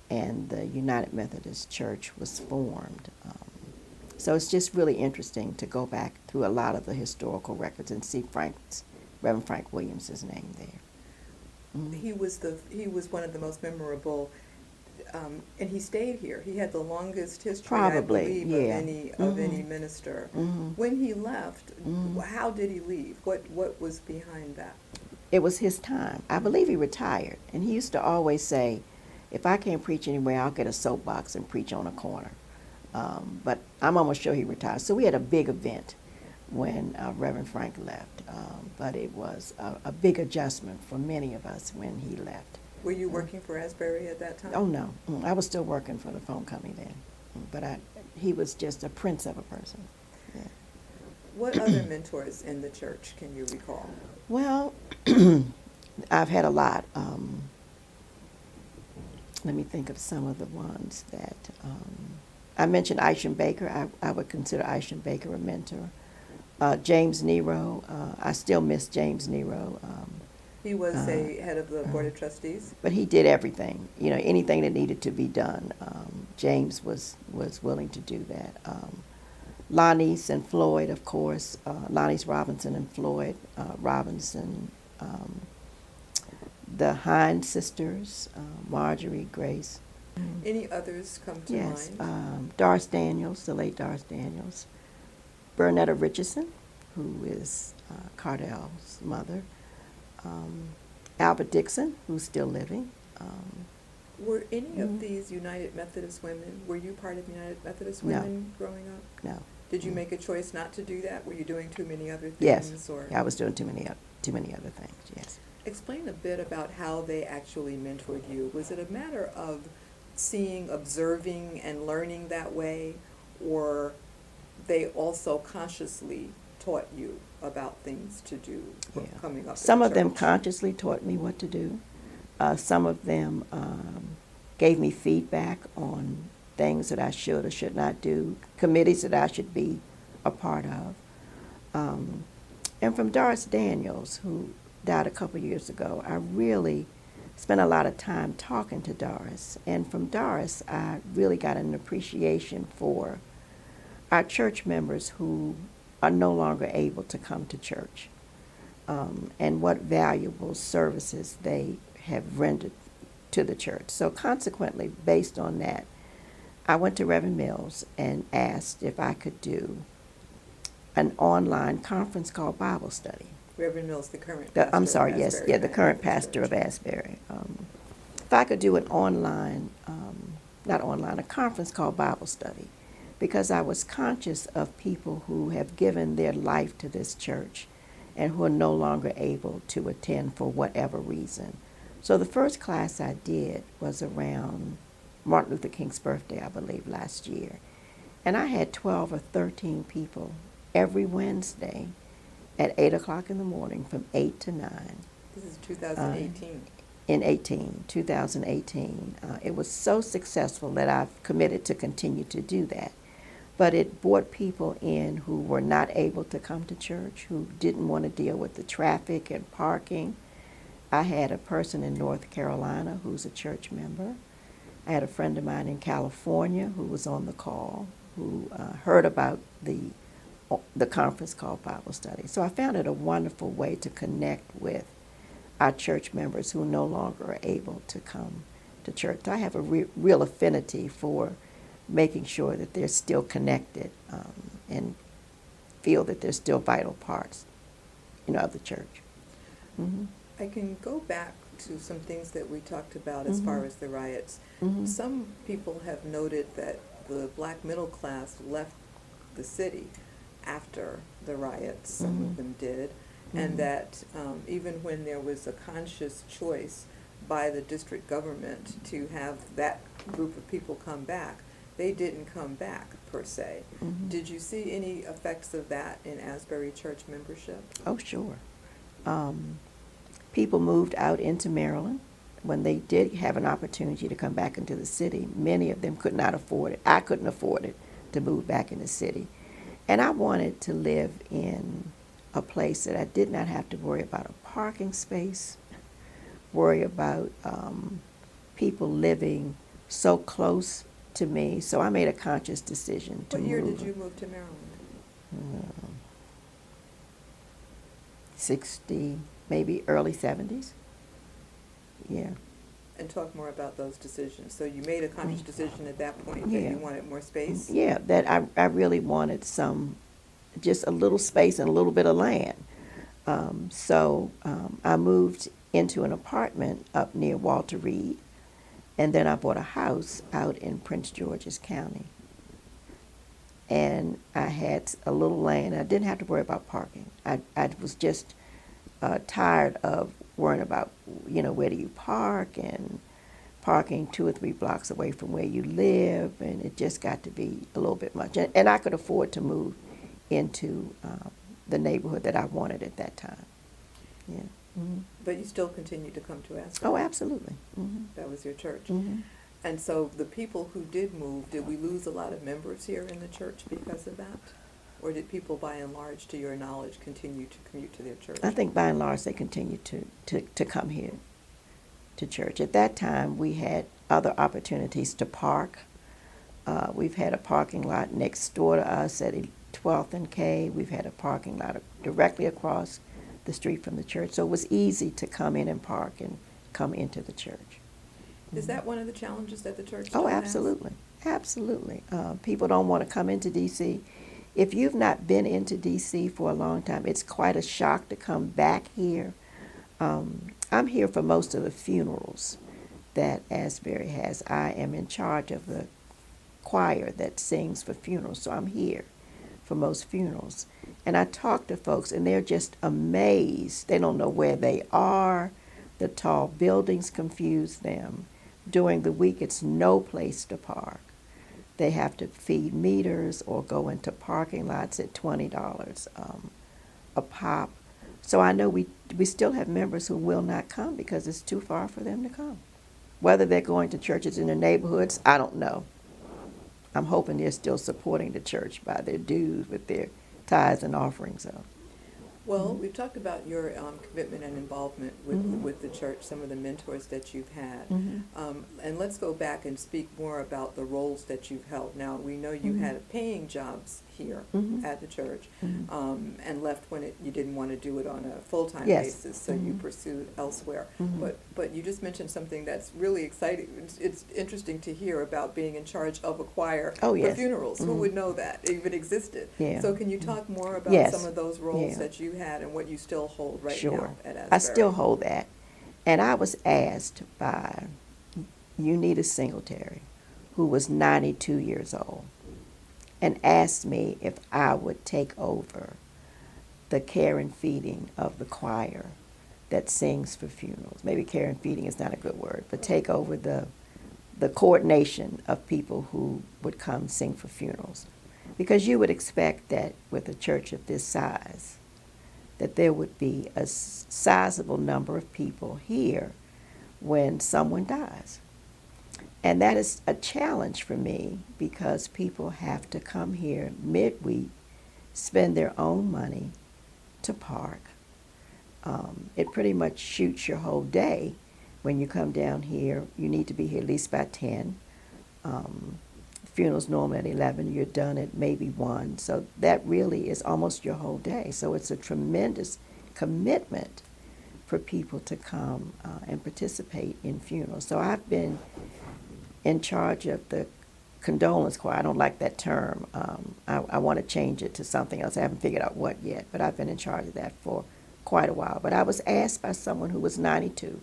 and the United Methodist Church was formed. So it's just really interesting to go back through a lot of the historical records and see Reverend Frank Williams' name there. Mm-hmm. He was one of the most memorable, and he stayed here. He had the longest history, Probably, I believe, yeah. of any minister. Mm-hmm. When he left, Mm-hmm. how did he leave? What was behind that? It was his time. I believe he retired, and he used to always say, if I can't preach anywhere, I'll get a soapbox and preach on a corner. But I'm almost sure he retired. So we had a big event when Reverend Frank left, but it was a big adjustment for many of us when he left. Were you working for Asbury at that time? Oh, no. I was still working for the phone company then. But he was just a prince of a person. Yeah. What other mentors in the church can you recall? Well, I've had a lot. Let me think of some of the ones that I mentioned. Isham Baker. I would consider Isham Baker a mentor. James Nero. I still miss James Nero. He was a head of the Board of Trustees. But he did everything. You know, anything that needed to be done. James was willing to do that. Lonnie's and Floyd, of course. Lonnie's Robinson and Floyd Robinson. The Hines sisters, Marjorie, Grace. Any others come to Yes, mind? Doris Daniels, the late Doris Daniels. Bernetta Richardson, who is Cardell's mother. Albert Dixon, who's still living. Were any of these United Methodist women, were you part of United Methodist No. women growing up? No. Did you make a choice not to do that? Were you doing too many other things? Yes, Or I was doing too many other things, yes. explain a bit about how they actually mentored you. Was it a matter of seeing, observing, and learning that way, or they also consciously taught you about things to do coming up? Some in of them church? consciously taught me what to do. Some of them gave me feedback on things that I should or should not do, committees that I should be a part of. And from Doris Daniels, who died a couple years ago, I really spent a lot of time talking to Doris. And from Doris, I really got an appreciation for our church members who are no longer able to come to church, and what valuable services they have rendered to the church. So consequently, based on that, I went to Reverend Mills and asked if I could do an online conference called Bible Study. Reverend Mills, the current pastor I'm sorry, of yes, Asbury yeah, the current Methodist pastor Church. of Asbury. If I could do an online, not online, a conference called Bible Study, because I was conscious of people who have given their life to this church and who are no longer able to attend for whatever reason. So the first class I did was around Martin Luther King's birthday, I believe, last year. And I had 12 or 13 people every Wednesday at 8 o'clock in the morning from 8 to 9. This is 2018. In 2018. It was so successful that I've committed to continue to do that. But it brought people in who were not able to come to church, who didn't want to deal with the traffic and parking. I had a person in North Carolina who's a church member. I had a friend of mine in California who was on the call, who heard about the conference called Bible Study. So I found it a wonderful way to connect with our church members who no longer are able to come to church. I have a real affinity for making sure that they're still connected and feel that they're still vital parts, of the church. Mm-hmm. I can go back to some things that we talked about as far as the riots. Mm-hmm. Some people have noted that the black middle class left the city after the riots, some of them did, and that even when there was a conscious choice by the district government to have that group of people come back, they didn't come back per se. Mm-hmm. Did you see any effects of that in Asbury Church membership? Oh, sure. People moved out into Maryland. When they did have an opportunity to come back into the city, many of them could not afford it. I couldn't afford it to move back in the city. And I wanted to live in a place that I did not have to worry about a parking space worry about people living so close to me. So I made a conscious decision to What move. year did you move to Maryland? 60, maybe early 70s. Yeah. And talk more about those decisions. So you made a conscious decision at that point that Yeah. you wanted more space? Yeah, that I really wanted just a little space and a little bit of land. So I moved into an apartment up near Walter Reed, and then I bought a house out in Prince George's County. And I had a little land. I didn't have to worry about parking. I was just tired of worrying about, where do you park, and parking 2 or 3 blocks away from where you live, and it just got to be a little bit much. And I could afford to move into the neighborhood that I wanted at that time. Yeah. Mm-hmm. But you still continued to come to Asbury? Oh, absolutely. Mm-hmm. That was your church? Mm-hmm. And so the people who did move, did we lose a lot of members here in the church because of that? Or did people, by and large, to your knowledge, continue to commute to their church? I think by and large they continued to come here to church. At that time, we had other opportunities to park. We've had a parking lot next door to us at 12th and K. We've had a parking lot directly across the street from the church. So it was easy to come in and park and come into the church. Is that one of the challenges that the church Oh, still has? absolutely. Absolutely. People don't want to come into D.C. If you've not been into D.C. for a long time, it's quite a shock to come back here. I'm here for most of the funerals that Asbury has. I am in charge of the choir that sings for funerals, so I'm here for most funerals. And I talk to folks, and they're just amazed. They don't know where they are. The tall buildings confuse them. During the week, it's no place to park. They have to feed meters or go into parking lots at $20 a pop. So I know we still have members who will not come because it's too far for them to come. Whether they're going to churches in their neighborhoods, I don't know. I'm hoping they're still supporting the church by their dues with their tithes and offerings. Well, we've talked about your commitment and involvement with Mhm. with the church, some of the mentors that you've had. Mhm. And let's go back and speak more about the roles that you've held. Now, we know you Mhm. had paying jobs here Mhm. at the church Mhm. and left when you didn't want to do it on a full-time Yes. basis, so you Mhm. pursued elsewhere. Mhm. But you just mentioned something that's really exciting. It's interesting to hear about being in charge of a choir Oh, for yes. funerals. Who Mhm. would know that even existed? Yeah. So can you talk more about Yes. some of those roles Yeah. that you had and what you still hold right Sure. now at Asbury? I still hold that. And I was asked by Unita Singletary, who was 92 years old, and asked me if I would take over the care and feeding of the choir that sings for funerals. Maybe care and feeding is not a good word, but take over the coordination of people who would come sing for funerals. Because you would expect that with a church of this size, that there would be a sizable number of people here when someone dies. And that is a challenge for me because people have to come here midweek, spend their own money to park. It pretty much shoots your whole day. When you come down here, you need to be here at least by 10. Funeral's normally at 11. You're done at maybe 1. So that really is almost your whole day. So it's a tremendous commitment for people to come and participate in funerals. So I've been in charge of the condolence choir. I don't like that term. I want to change it to something else. I haven't figured out what yet, but I've been in charge of that for quite a while. But I was asked by someone who was 92,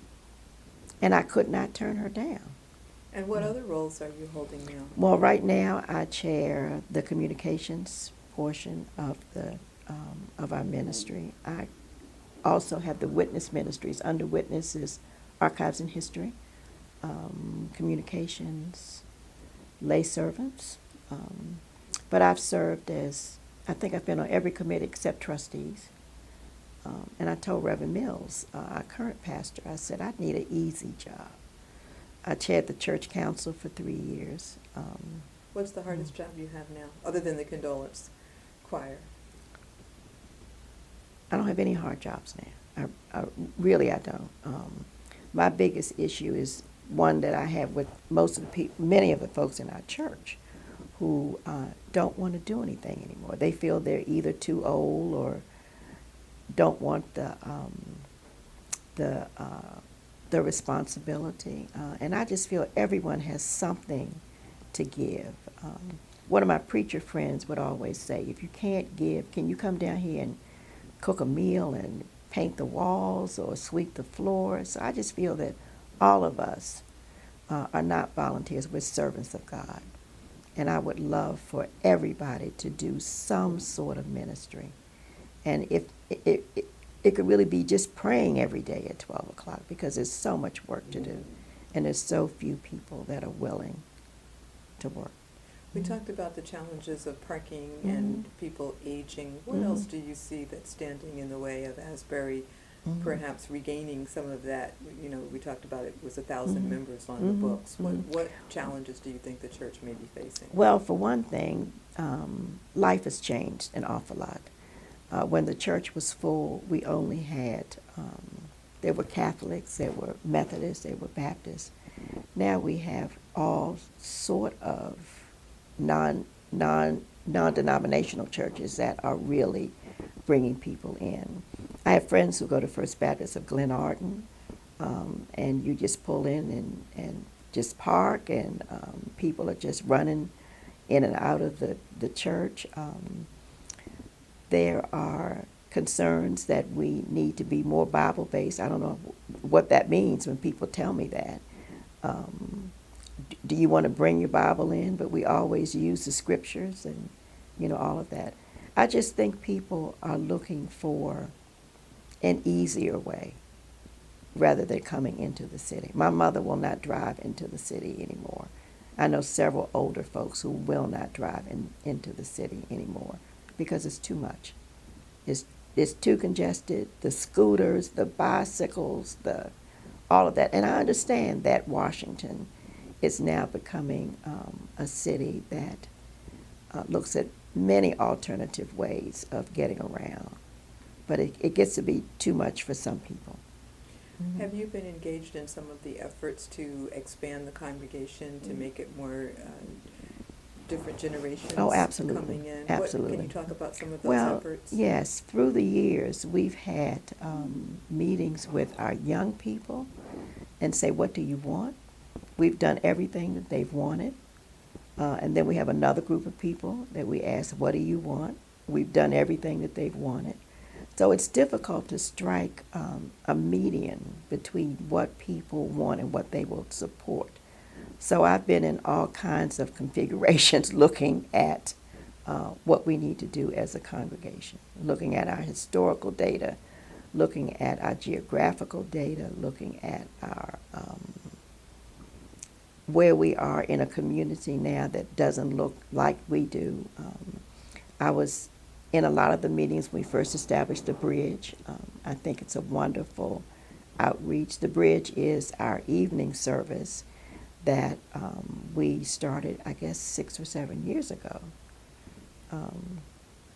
and I could not turn her down. And what other roles are you holding now? Well, right now I chair the communications portion of of our ministry. I also have the witness ministries. Under witness is archives and history, communications, lay servants. But I've served as, I think I've been on every committee except trustees. And I told Reverend Mills, our current pastor, I said, I need an easy job. I chaired the church council for 3 years. What's the hardest job you have now, other than the condolence choir? I don't have any hard jobs now. I really don't. my biggest issue is one that I have with most of the people, many of the folks in our church, who don't want to do anything anymore. They feel they're either too old or don't want the responsibility. And I just feel everyone has something to give. One of my preacher friends would always say, if you can't give, can you come down here and cook a meal and paint the walls or sweep the floor? So I just feel that all of us are not volunteers, we're servants of God. And I would love for everybody to do some sort of ministry. And if it could really be just praying every day at 12 o'clock, because there's so much work to do. And there's so few people that are willing to work. We talked about the challenges of parking and people aging. What else do you see that's standing in the way of Asbury perhaps regaining some of that? You know, we talked about it was 1,000 members on the books. What challenges do you think the church may be facing? Well, for one thing, life has changed an awful lot. When the church was full, we only had, there were Catholics, there were Methodists, there were Baptists. Now we have all sort of non-denominational churches that are really bringing people in. I have friends who go to First Baptist of Glenarden, and you just pull in and just park, and people are just running in and out of the church. There are concerns that we need to be more Bible-based. I don't know what that means when people tell me that. Do you want to bring your Bible in? But we always use the scriptures and, you know, all of that. I just think people are looking for an easier way rather than coming into the city. My mother will not drive into the city anymore. I know several older folks who will not drive into the city anymore because it's too much. It's too congested. The scooters, the bicycles, all of that. And I understand that Washington is now becoming a city that looks at many alternative ways of getting around. But it gets to be too much for some people. Have you been engaged in some of the efforts to expand the congregation, to make it more different generations absolutely. coming in? Absolutely. Can you talk about some of those efforts? Yes. Through the years, we've had meetings with our young people and say, what do you want? We've done everything that they've wanted. And then we have another group of people that we ask, what do you want? We've done everything that they've wanted. So it's difficult to strike a median between what people want and what they will support. So I've been in all kinds of configurations looking at what we need to do as a congregation, looking at our historical data, looking at our geographical data, looking at our where we are in a community now that doesn't look like we do. I was in a lot of the meetings when we first established the bridge. I think it's a wonderful outreach. The bridge is our evening service that we started, I guess, 6 or 7 years ago.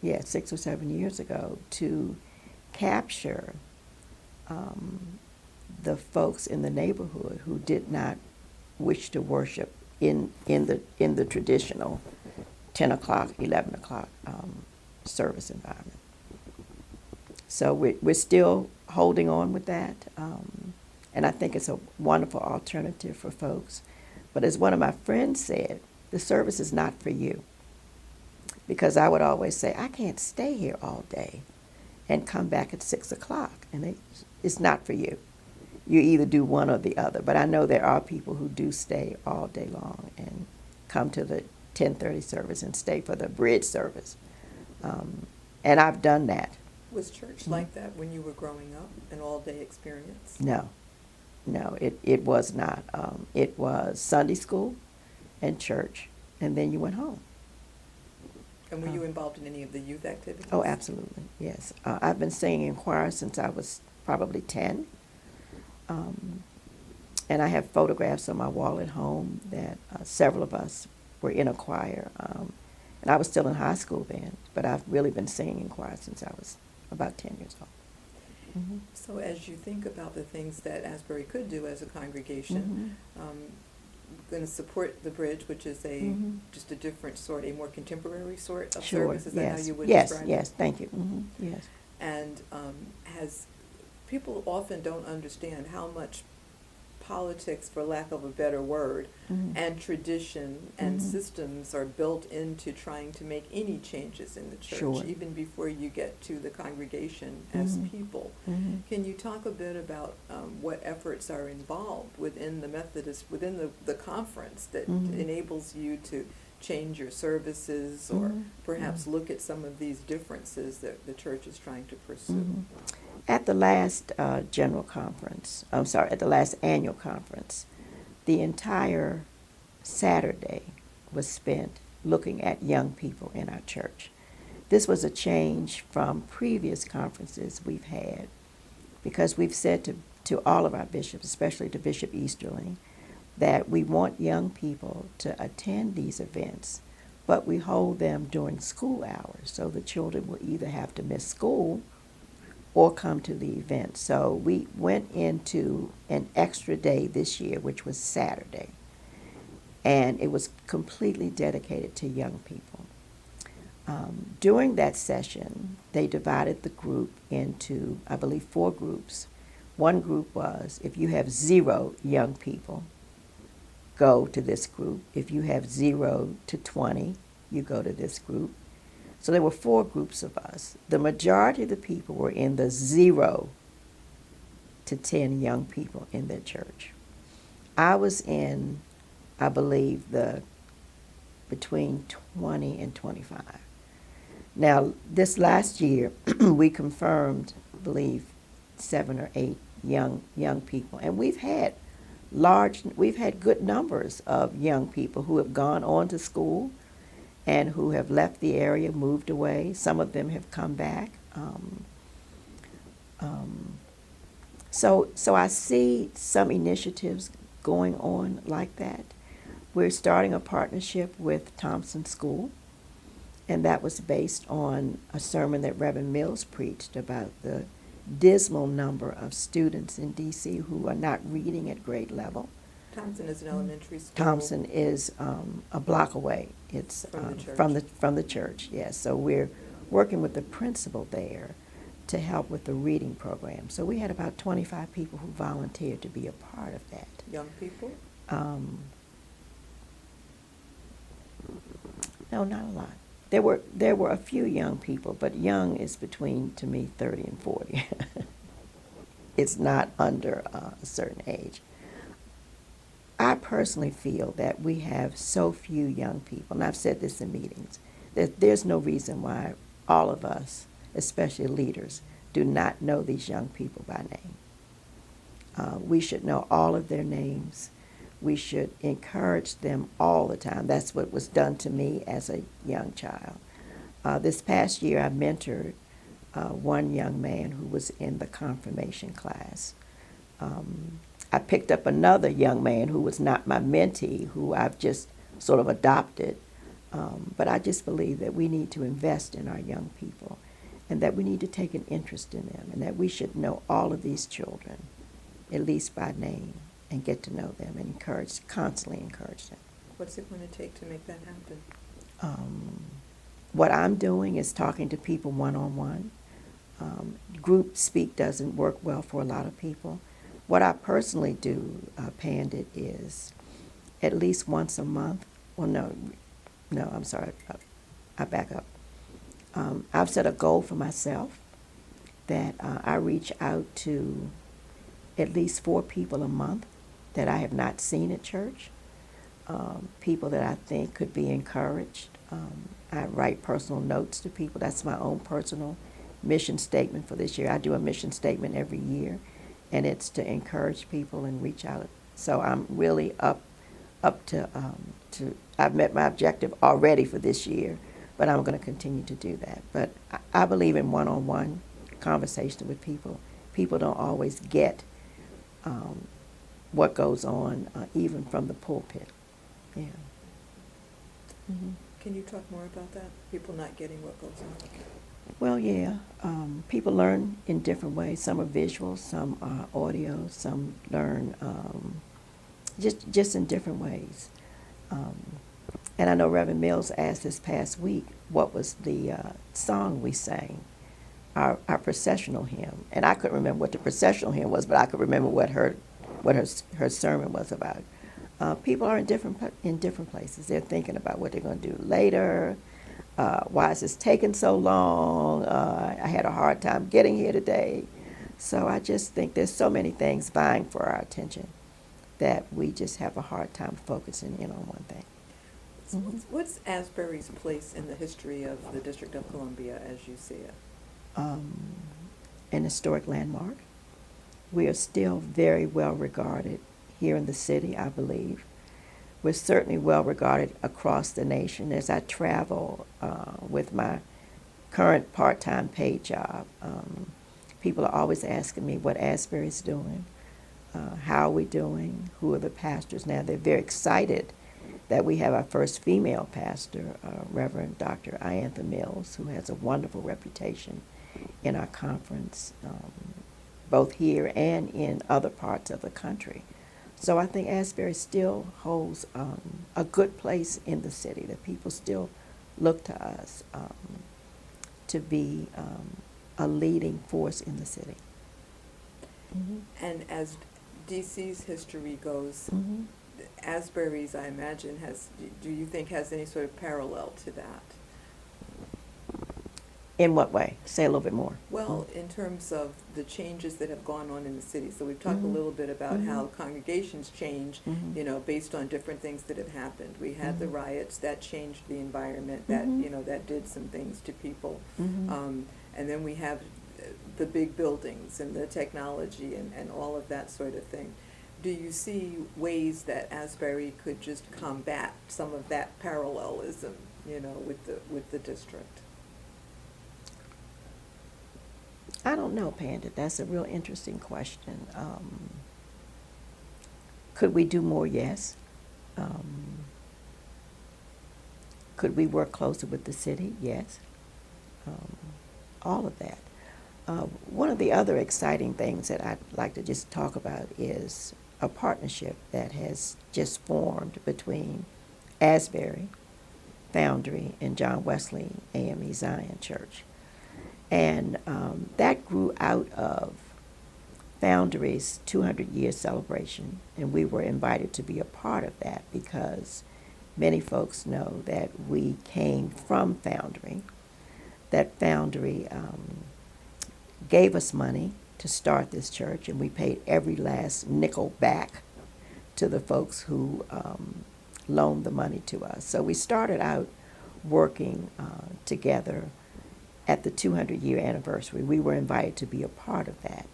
6 or 7 years ago, to capture the folks in the neighborhood who did not wish to worship in the traditional 10 o'clock, 11 o'clock service environment. So we're still holding on with that, and I think it's a wonderful alternative for folks. But as one of my friends said, the service is not for you. Because I would always say, I can't stay here all day and come back at 6 o'clock. And it's not for you. You either do one or the other. But I know there are people who do stay all day long and come to the 10:30 service and stay for the bridge service. And I've done that. Was church like that when you were growing up, an all-day experience? No, it was not. It was Sunday school and church, and then you went home. And were you involved in any of the youth activities? Oh, absolutely, yes. I've been singing in choir since I was probably 10. And I have photographs on my wall at home that several of us were in a choir. And I was still in high school then, but I've really been singing in choir since I was about 10 years old. So as you think about the things that Asbury could do as a congregation, going to support the Bridge, which is just a different sort, a more contemporary sort of Sure. service. Is that how you would Yes. describe Yes. it? Thank you. Yes. And has people often don't understand how much politics, for lack of a better word, and tradition and systems are built into trying to make any changes in the church, Sure. even before you get to the congregation as people. Can you talk a bit about what efforts are involved within the Methodist, within the conference that enables you to change your services or perhaps look at some of these differences that the church is trying to pursue? At the last general conference, at the last annual conference, the entire Saturday was spent looking at young people in our church. This was a change from previous conferences we've had because we've said to all of our bishops, especially to Bishop Easterling, that we want young people to attend these events, but we hold them during school hours, so the children will either have to miss school or come to the event. So we went into an extra day this year, which was Saturday, and it was completely dedicated to young people. During that session, they divided the group into, I believe, 4 groups. One group was, if you have 0 young people, go to this group. If you have 0 to 20, you go to this group. So there were 4 groups of us. The majority of the people were in the 0 to 10 young people in their church. I was in, I believe, between 20 and 25. Now, this last year, we confirmed, I believe, 7 or 8 young people, and we've had good numbers of young people who have gone on to school and who have left the area, moved away. Some of them have come back. So I see some initiatives going on like that. We're starting a partnership with Thompson School, and that was based on a sermon that Reverend Mills preached about the dismal number of students in D.C. who are not reading at grade level. Thompson is an elementary school. Thompson is a block away. It's from the church. Yes. So we're working with the principal there to help with the reading program. So we had about 25 people who volunteered to be a part of that. Young people? No, not a lot. There were a few young people, but young is between, to me, 30 and 40. It's not under a certain age. I personally feel that we have so few young people, and I've said this in meetings, that there's no reason why all of us, especially leaders, do not know these young people by name. We should know all of their names. We should encourage them all the time. That's what was done to me as a young child. This past year, I mentored one young man who was in the confirmation class. I picked up another young man who was not my mentee, who I've just sort of adopted. But I just believe that we need to invest in our young people and that we need to take an interest in them and that we should know all of these children, at least by name, and get to know them and constantly encourage them. What's it going to take to make that happen? What I'm doing is talking to people one-on-one. Group speak doesn't work well for a lot of people. What I personally do, Pandit, is at least once a month. Well, no, I'm sorry. I back up. I've set a goal for myself that I reach out to at least 4 people a month that I have not seen at church, people that I think could be encouraged. I write personal notes to people. That's my own personal mission statement for this year. I do a mission statement every year, and it's to encourage people and reach out. So I'm really up to I've met my objective already for this year, but I'm going to continue to do that. But I believe in one-on-one conversation with people. People don't always get what goes on, even from the pulpit. Yeah. Mm-hmm. Can you talk more about that? People not getting what goes on? Well, yeah. People learn in different ways. Some are visual, some are audio, some learn just in different ways. Um, and I know Reverend Mills asked this past week what was the song we sang, our processional hymn. And I couldn't remember what the processional hymn was, but I could remember what her sermon was about. People are in different places. They're thinking about what they're going to do later. Why is this taking so long? I had a hard time getting here today. So I just think there's so many things vying for our attention that we just have a hard time focusing in on one thing. What's Asbury's place in the history of the District of Columbia as you see it? An historic landmark. We are still very well regarded here in the city, I believe. We're certainly well regarded across the nation. As I travel with my current part-time paid job, people are always asking me what Asbury's doing, how are we doing, who are the pastors. Now, they're very excited that we have our first female pastor, Reverend Dr. Iantha Mills, who has a wonderful reputation in our conference, both here and in other parts of the country. So I think Asbury still holds a good place in the city, that people still look to us to be a leading force in the city. And as DC's history goes, Asbury's, I imagine, do you think has any sort of parallel to that? In what way? Say a little bit more. Well, in terms of the changes that have gone on in the city. So we've talked a little bit about how congregations change, based on different things that have happened. We had the riots that changed the environment, that, that did some things to people. And then we have the big buildings and the technology and all of that sort of thing. Do you see ways that Asbury could just combat some of that parallelism, with the district? I don't know, Pandit. That's a real interesting question. Could we do more? Yes. Could we work closer with the city? Yes. All of that. One of the other exciting things that I'd like to just talk about is a partnership that has just formed between Asbury, Foundry, and John Wesley AME Zion Church. And that grew out of Foundry's 200-year celebration, and we were invited to be a part of that because many folks know that we came from Foundry, that Foundry gave us money to start this church, and we paid every last nickel back to the folks who loaned the money to us. So we started out working together at the 200-year anniversary. We were invited to be a part of that.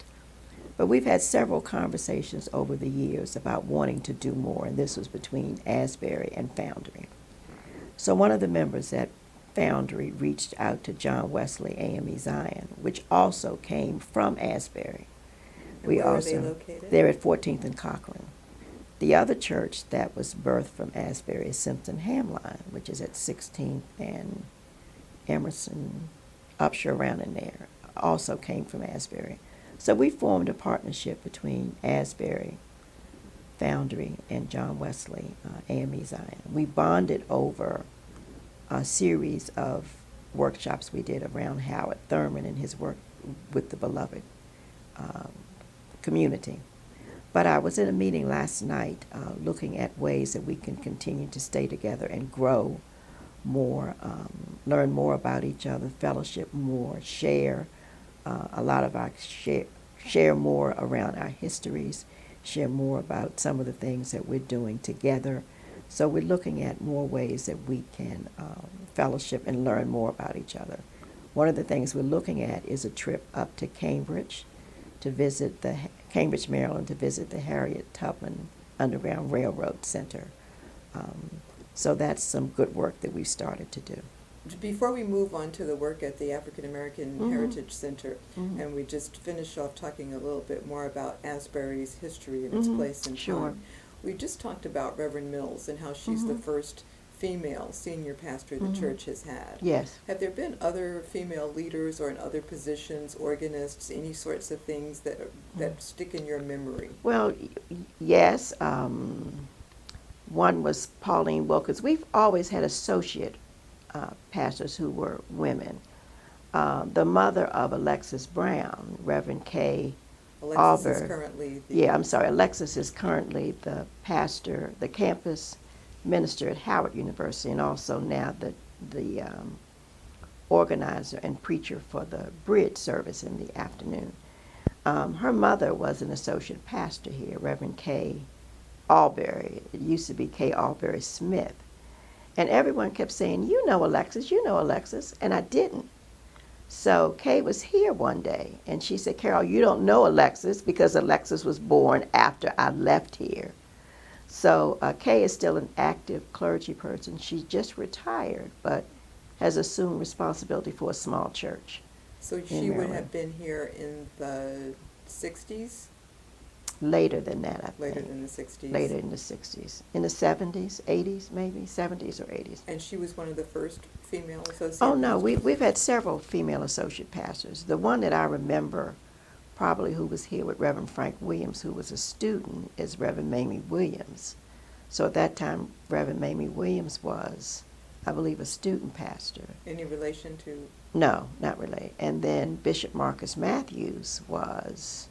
But we've had several conversations over the years about wanting to do more, and this was between Asbury and Foundry. So one of the members at Foundry reached out to John Wesley AME Zion, which also came from Asbury. And where are they located? They're at 14th and Cochran. The other church that was birthed from Asbury is Simpson Hamline, which is at 16th and Emerson, Upshur, around in there, also came from Asbury. So we formed a partnership between Asbury, Foundry, and John Wesley AME Zion. We bonded over a series of workshops we did around Howard Thurman and his work with the beloved community. But I was in a meeting last night looking at ways that we can continue to stay together and grow more, learn more about each other, fellowship more, share a lot of our share more around our histories, share more about some of the things that we're doing together. So we're looking at more ways that we can fellowship and learn more about each other. One of the things we're looking at is a trip up to Cambridge to visit Cambridge, Maryland, to visit the Harriet Tubman Underground Railroad Center. So that's some good work that we've started to do. Before we move on to the work at the African American Heritage Center, and we just finish off talking a little bit more about Asbury's history and its place in time, we just talked about Reverend Mills and how she's the first female senior pastor the church has had. Yes. Have there been other female leaders or in other positions, organists, any sorts of things that stick in your memory? Well, yes. One was Pauline Wilkins. We've always had associate pastors who were women. The mother of Alexis Brown, Reverend Kay Alexis is Auber. currently the... Yeah, I'm sorry. Alexis is currently the pastor, the campus minister at Howard University, and also now the organizer and preacher for the bridge service in the afternoon. Her mother was an associate pastor here, Reverend Kay Albury. It used to be Kay Albury Smith. And everyone kept saying, you know Alexis, and I didn't. So Kay was here one day, and she said, Carol, you don't know Alexis because Alexis was born after I left here. So Kay is still an active clergy person. She just retired, but has assumed responsibility for a small church. So she would have been here in the 60s? Later than that, I think. Later than the 60s? Later in the 60s. In the 70s, 80s maybe, 70s or 80s. And she was one of the first female associate Oh, no, pastors? we've had several female associate pastors. The one that I remember probably who was here with Reverend Frank Williams, who was a student, is Reverend Mamie Williams. So at that time, Reverend Mamie Williams was, I believe, a student pastor. Any relation to? No, not really. And then Bishop Marcus Matthews was,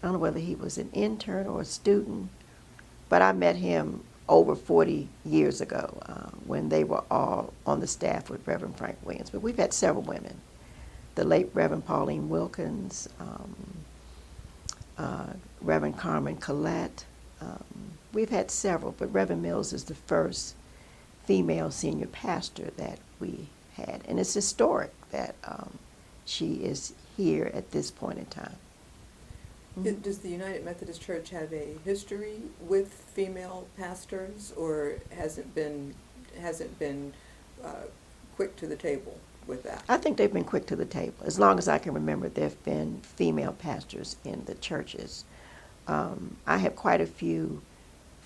I don't know whether he was an intern or a student, but I met him over 40 years ago when they were all on the staff with Reverend Frank Williams. But we've had several women. The late Reverend Pauline Wilkins, Reverend Carmen Collette. We've had several, but Reverend Mills is the first female senior pastor that we had. And it's historic that she is here at this point in time. Mm-hmm. Does the United Methodist Church have a history with female pastors, or hasn't been quick to the table with that? I think they've been quick to the table. As long as I can remember, there have been female pastors in the churches. I have quite a few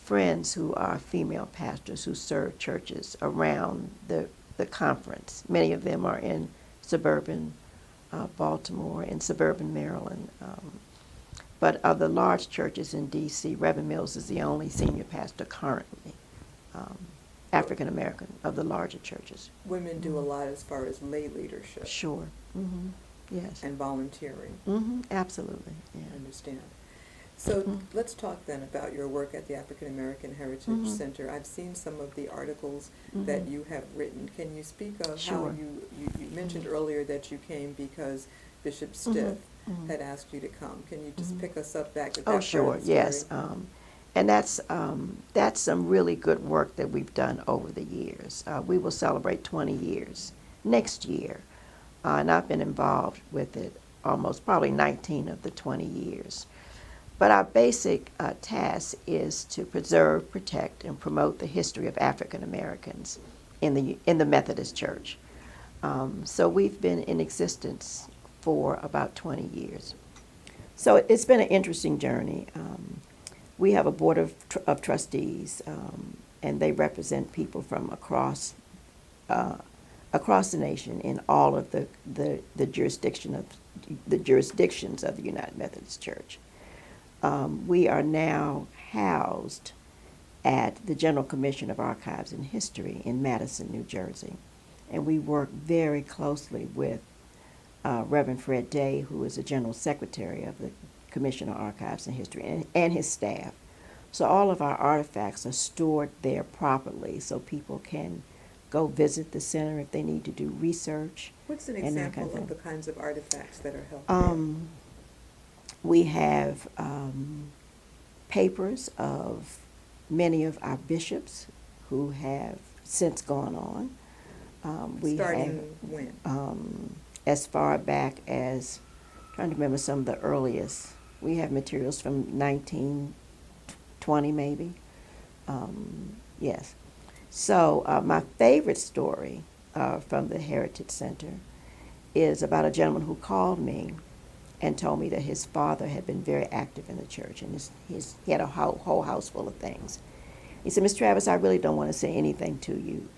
friends who are female pastors who serve churches around the conference. Many of them are in suburban Baltimore, in suburban Maryland. But of the large churches in D.C., Reverend Mills is the only senior pastor currently, African American, of the larger churches. Women do a lot as far as lay leadership. Sure. Mm-hmm. Yes. And volunteering. Mm-hmm. Absolutely. Yeah. I understand. So let's talk then about your work at the African American Heritage Center. I've seen some of the articles that you have written. Can you speak of how you mentioned earlier that you came because Bishop Stiff had asked you to come. Can you just pick us up back at that part of the story? Oh, sure, yes. And that's some really good work that we've done over the years. We will celebrate 20 years next year, and I've been involved with it almost probably 19 of the 20 years. But our basic task is to preserve, protect, and promote the history of African Americans in the Methodist Church. So we've been in existence for about 20 years. So it's been an interesting journey. We have a board of trustees, and they represent people from across the nation in all of the jurisdictions of the United Methodist Church. We are now housed at the General Commission of Archives and History in Madison, New Jersey, and we work very closely with Reverend Fred Day, who is the General Secretary of the Commission of Archives and History, and his staff. So all of our artifacts are stored there properly so people can go visit the center if they need to do research. What's an example of the kinds of artifacts that are held there? We have papers of many of our bishops who have since gone on. Starting when? As far back as, trying to remember some of the earliest. We have materials from 1920 maybe. Yes. So my favorite story from the Heritage Center is about a gentleman who called me and told me that his father had been very active in the church, and he had a whole house full of things. He said, Miss Travis, I really don't want to say anything to you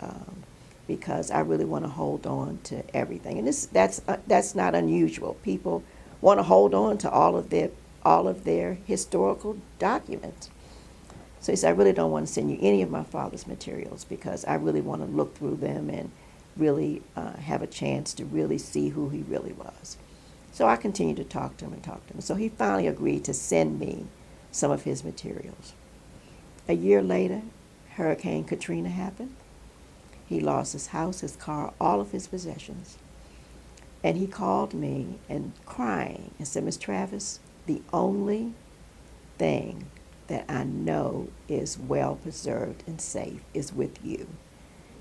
because I really want to hold on to everything. And that's not unusual. People want to hold on to all of their historical documents. So he said, I really don't want to send you any of my father's materials because I really want to look through them and really have a chance to really see who he really was. So I continued to talk to him. So he finally agreed to send me some of his materials. A year later, Hurricane Katrina happened. He lost his house, his car, all of his possessions. And he called me and crying and said, Miss Travis, the only thing that I know is well preserved and safe is with you.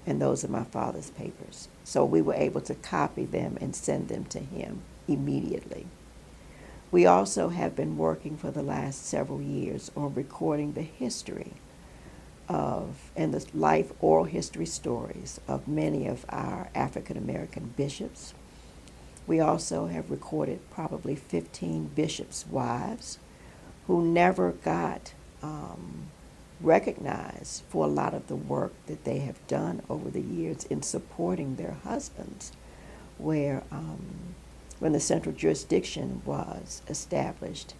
And those are my father's papers. So we were able to copy them and send them to him immediately. We also have been working for the last several years on recording the history of and the life oral history stories of many of our African American bishops. We also have recorded probably 15 bishops' wives who never got recognized for a lot of the work that they have done over the years in supporting their husbands, where when the central jurisdiction was established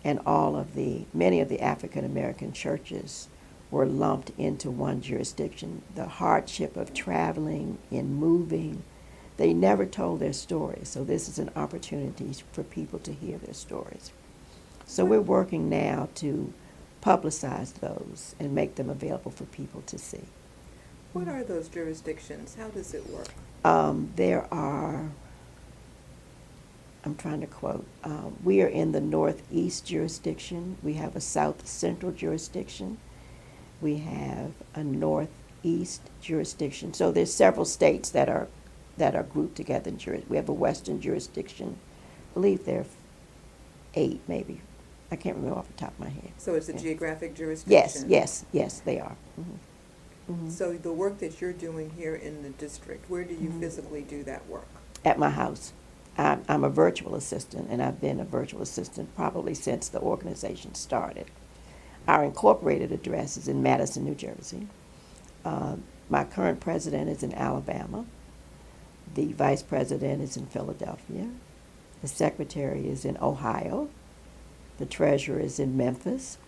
and many of the African American churches were lumped into one jurisdiction, the hardship of traveling and moving, they never told their stories. So this is an opportunity for people to hear their stories. So we're working now to publicize those and make them available for people to see. What are those jurisdictions? How does it work? There are, I'm trying to quote, we are in the Northeast jurisdiction. We have a South Central jurisdiction. We have a Northeast jurisdiction. So there's several states that are grouped together in jurisdiction. We have a Western jurisdiction. I believe there are 8 maybe. I can't remember off the top of my head. So it's a geographic jurisdiction? Yes, they are. Mm-hmm. Mm-hmm. So the work that you're doing here in the district, where do you physically do that work? At my house. I'm a virtual assistant, and I've been a virtual assistant probably since the organization started. Our incorporated address is in Madison, New Jersey. My current president is in Alabama. The vice president is in Philadelphia. The secretary is in Ohio. The treasurer is in Memphis.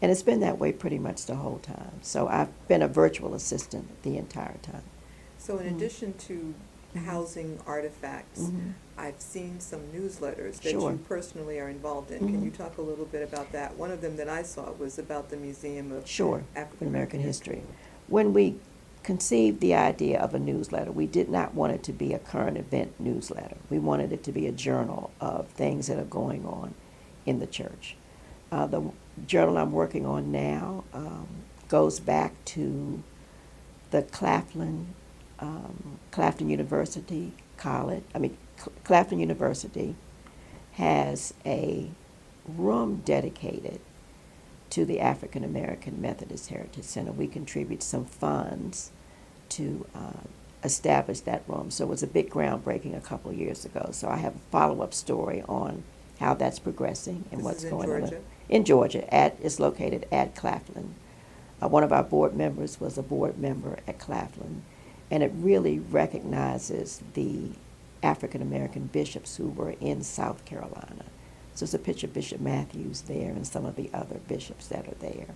And it's been that way pretty much the whole time. So I've been a virtual assistant the entire time. So in addition to housing artifacts, I've seen some newsletters that you personally are involved in. Can you talk a little bit about that? One of them that I saw was about the Museum of African American History. When we conceived the idea of a newsletter, we did not want it to be a current event newsletter. We wanted it to be a journal of things that are going on in the church. The journal I'm working on now goes back to the Claflin University College. Claflin University has a room dedicated to the African American Methodist Heritage Center. We contribute some funds to establish that room. So it was a big groundbreaking a couple of years ago. So I have a follow-up story on how that's progressing and what's going on. In Georgia. It's located at Claflin. One of our board members was a board member at Claflin, and it really recognizes the African American bishops who were in South Carolina. So it's a picture of Bishop Matthews there and some of the other bishops that are there.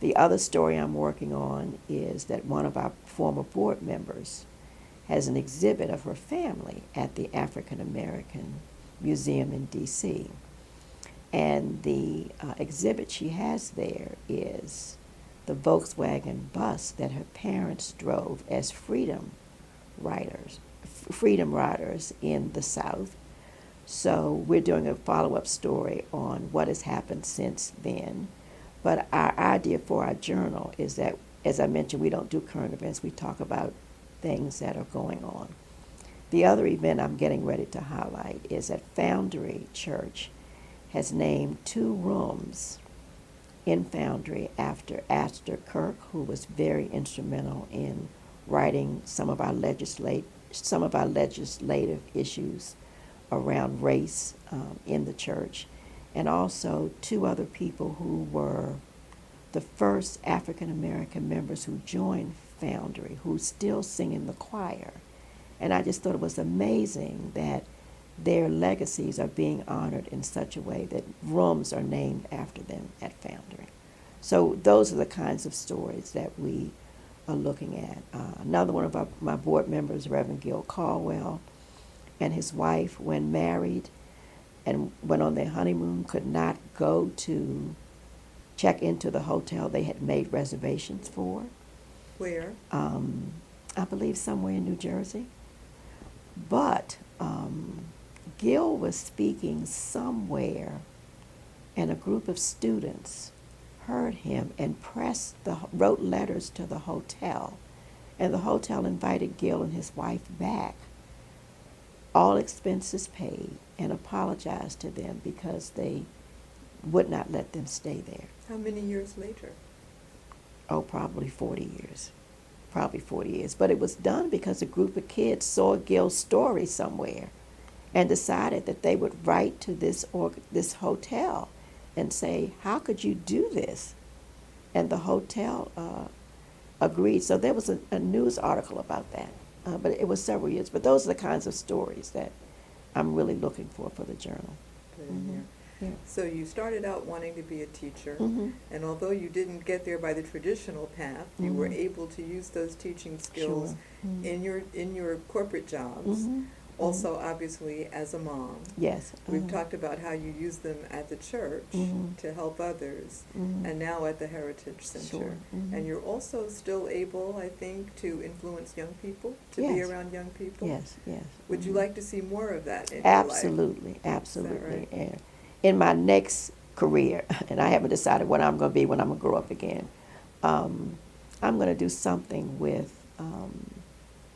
The other story I'm working on is that one of our former board members has an exhibit of her family at the African American Museum in D.C. And the exhibit she has there is the Volkswagen bus that her parents drove as freedom riders in the South. So we're doing a follow-up story on what has happened since then. But our idea for our journal is that, as I mentioned, we don't do current events. We talk about things that are going on. The other event I'm getting ready to highlight is that Foundry Church has named 2 rooms in Foundry after Astor Kirk, who was very instrumental in writing some of our legislative issues around race in the church, and also 2 other people who were the first African American members who joined Foundry, who still sing in the choir. And I just thought it was amazing that their legacies are being honored in such a way that rooms are named after them at Foundry. So those are the kinds of stories that we are looking at. Another one of my board members, Reverend Gil Caldwell, and his wife, when married and went on their honeymoon, could not go to check into the hotel they had made reservations for. Where? I believe somewhere in New Jersey. But Gil was speaking somewhere, and a group of students heard him and wrote letters to the hotel, and the hotel invited Gil and his wife back, all expenses paid, and apologized to them because they would not let them stay there. How many years later? Oh, probably 40 years. Probably 40 years. But it was done because a group of kids saw Gil's story somewhere and decided that they would write to this hotel and say, how could you do this? And the hotel agreed. So there was a news article about that. But it was several years. But those are the kinds of stories that I'm really looking for the journal. Good, Mm-hmm. yeah. Yeah. So you started out wanting to be a teacher, Mm-hmm. and although you didn't get there by the traditional path, you were Mhm. able to use those teaching skills Sure. Mhm. in your corporate jobs. Mhm. Also, obviously, as a mom. Yes. We've talked about how you use them at the church Mhm. to help others, Mhm. and now at the Heritage Center. Sure. Mhm. And you're also still able, I think, to influence young people, to be Yes. around young people. Yes, yes. Would you Mhm. like to see more of that in Absolutely, your life? absolutely. right? And in my next career, and I haven't decided what I'm going to be when I'm going to grow up again, I'm going to do something with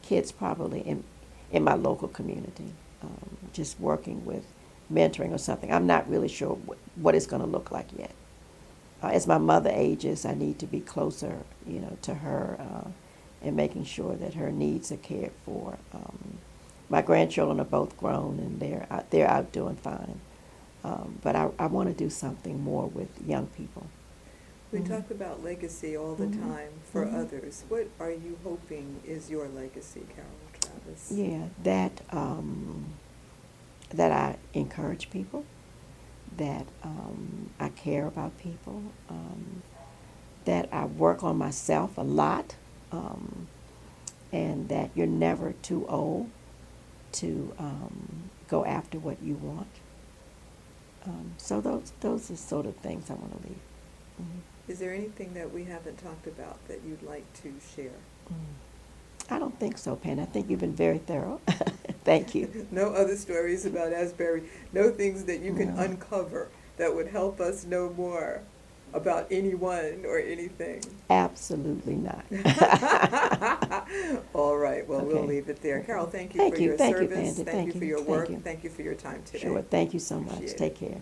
kids probably in my local community, just working with mentoring or something. I'm not really sure what it's going to look like yet. As my mother ages, I need to be closer, to her and making sure that her needs are cared for. My grandchildren are both grown and they're out doing fine. But I want to do something more with young people. We Mhm. talk about legacy all the Mhm. time for Mhm. others. What are you hoping is your legacy, Carol Travis? Yeah, that I encourage people, that I care about people, that I work on myself a lot, and that you're never too old to go after what you want. So those are sort of things I want to leave. Mhm. Is there anything that we haven't talked about that you'd like to share? I don't think so, Penn. I think you've been very thorough. Thank you. No other stories about Asbury? No things that you can No. uncover that would help us know more about anyone or anything? Absolutely not. All right, well, we'll Okay. leave it there. Okay. Carol, thank you Thank for you. your Thank you, service. Pandit. Thank you Thank for you. your Thank work. you. Thank you for your time today. Sure. Thank you so much. Appreciate it. Take care.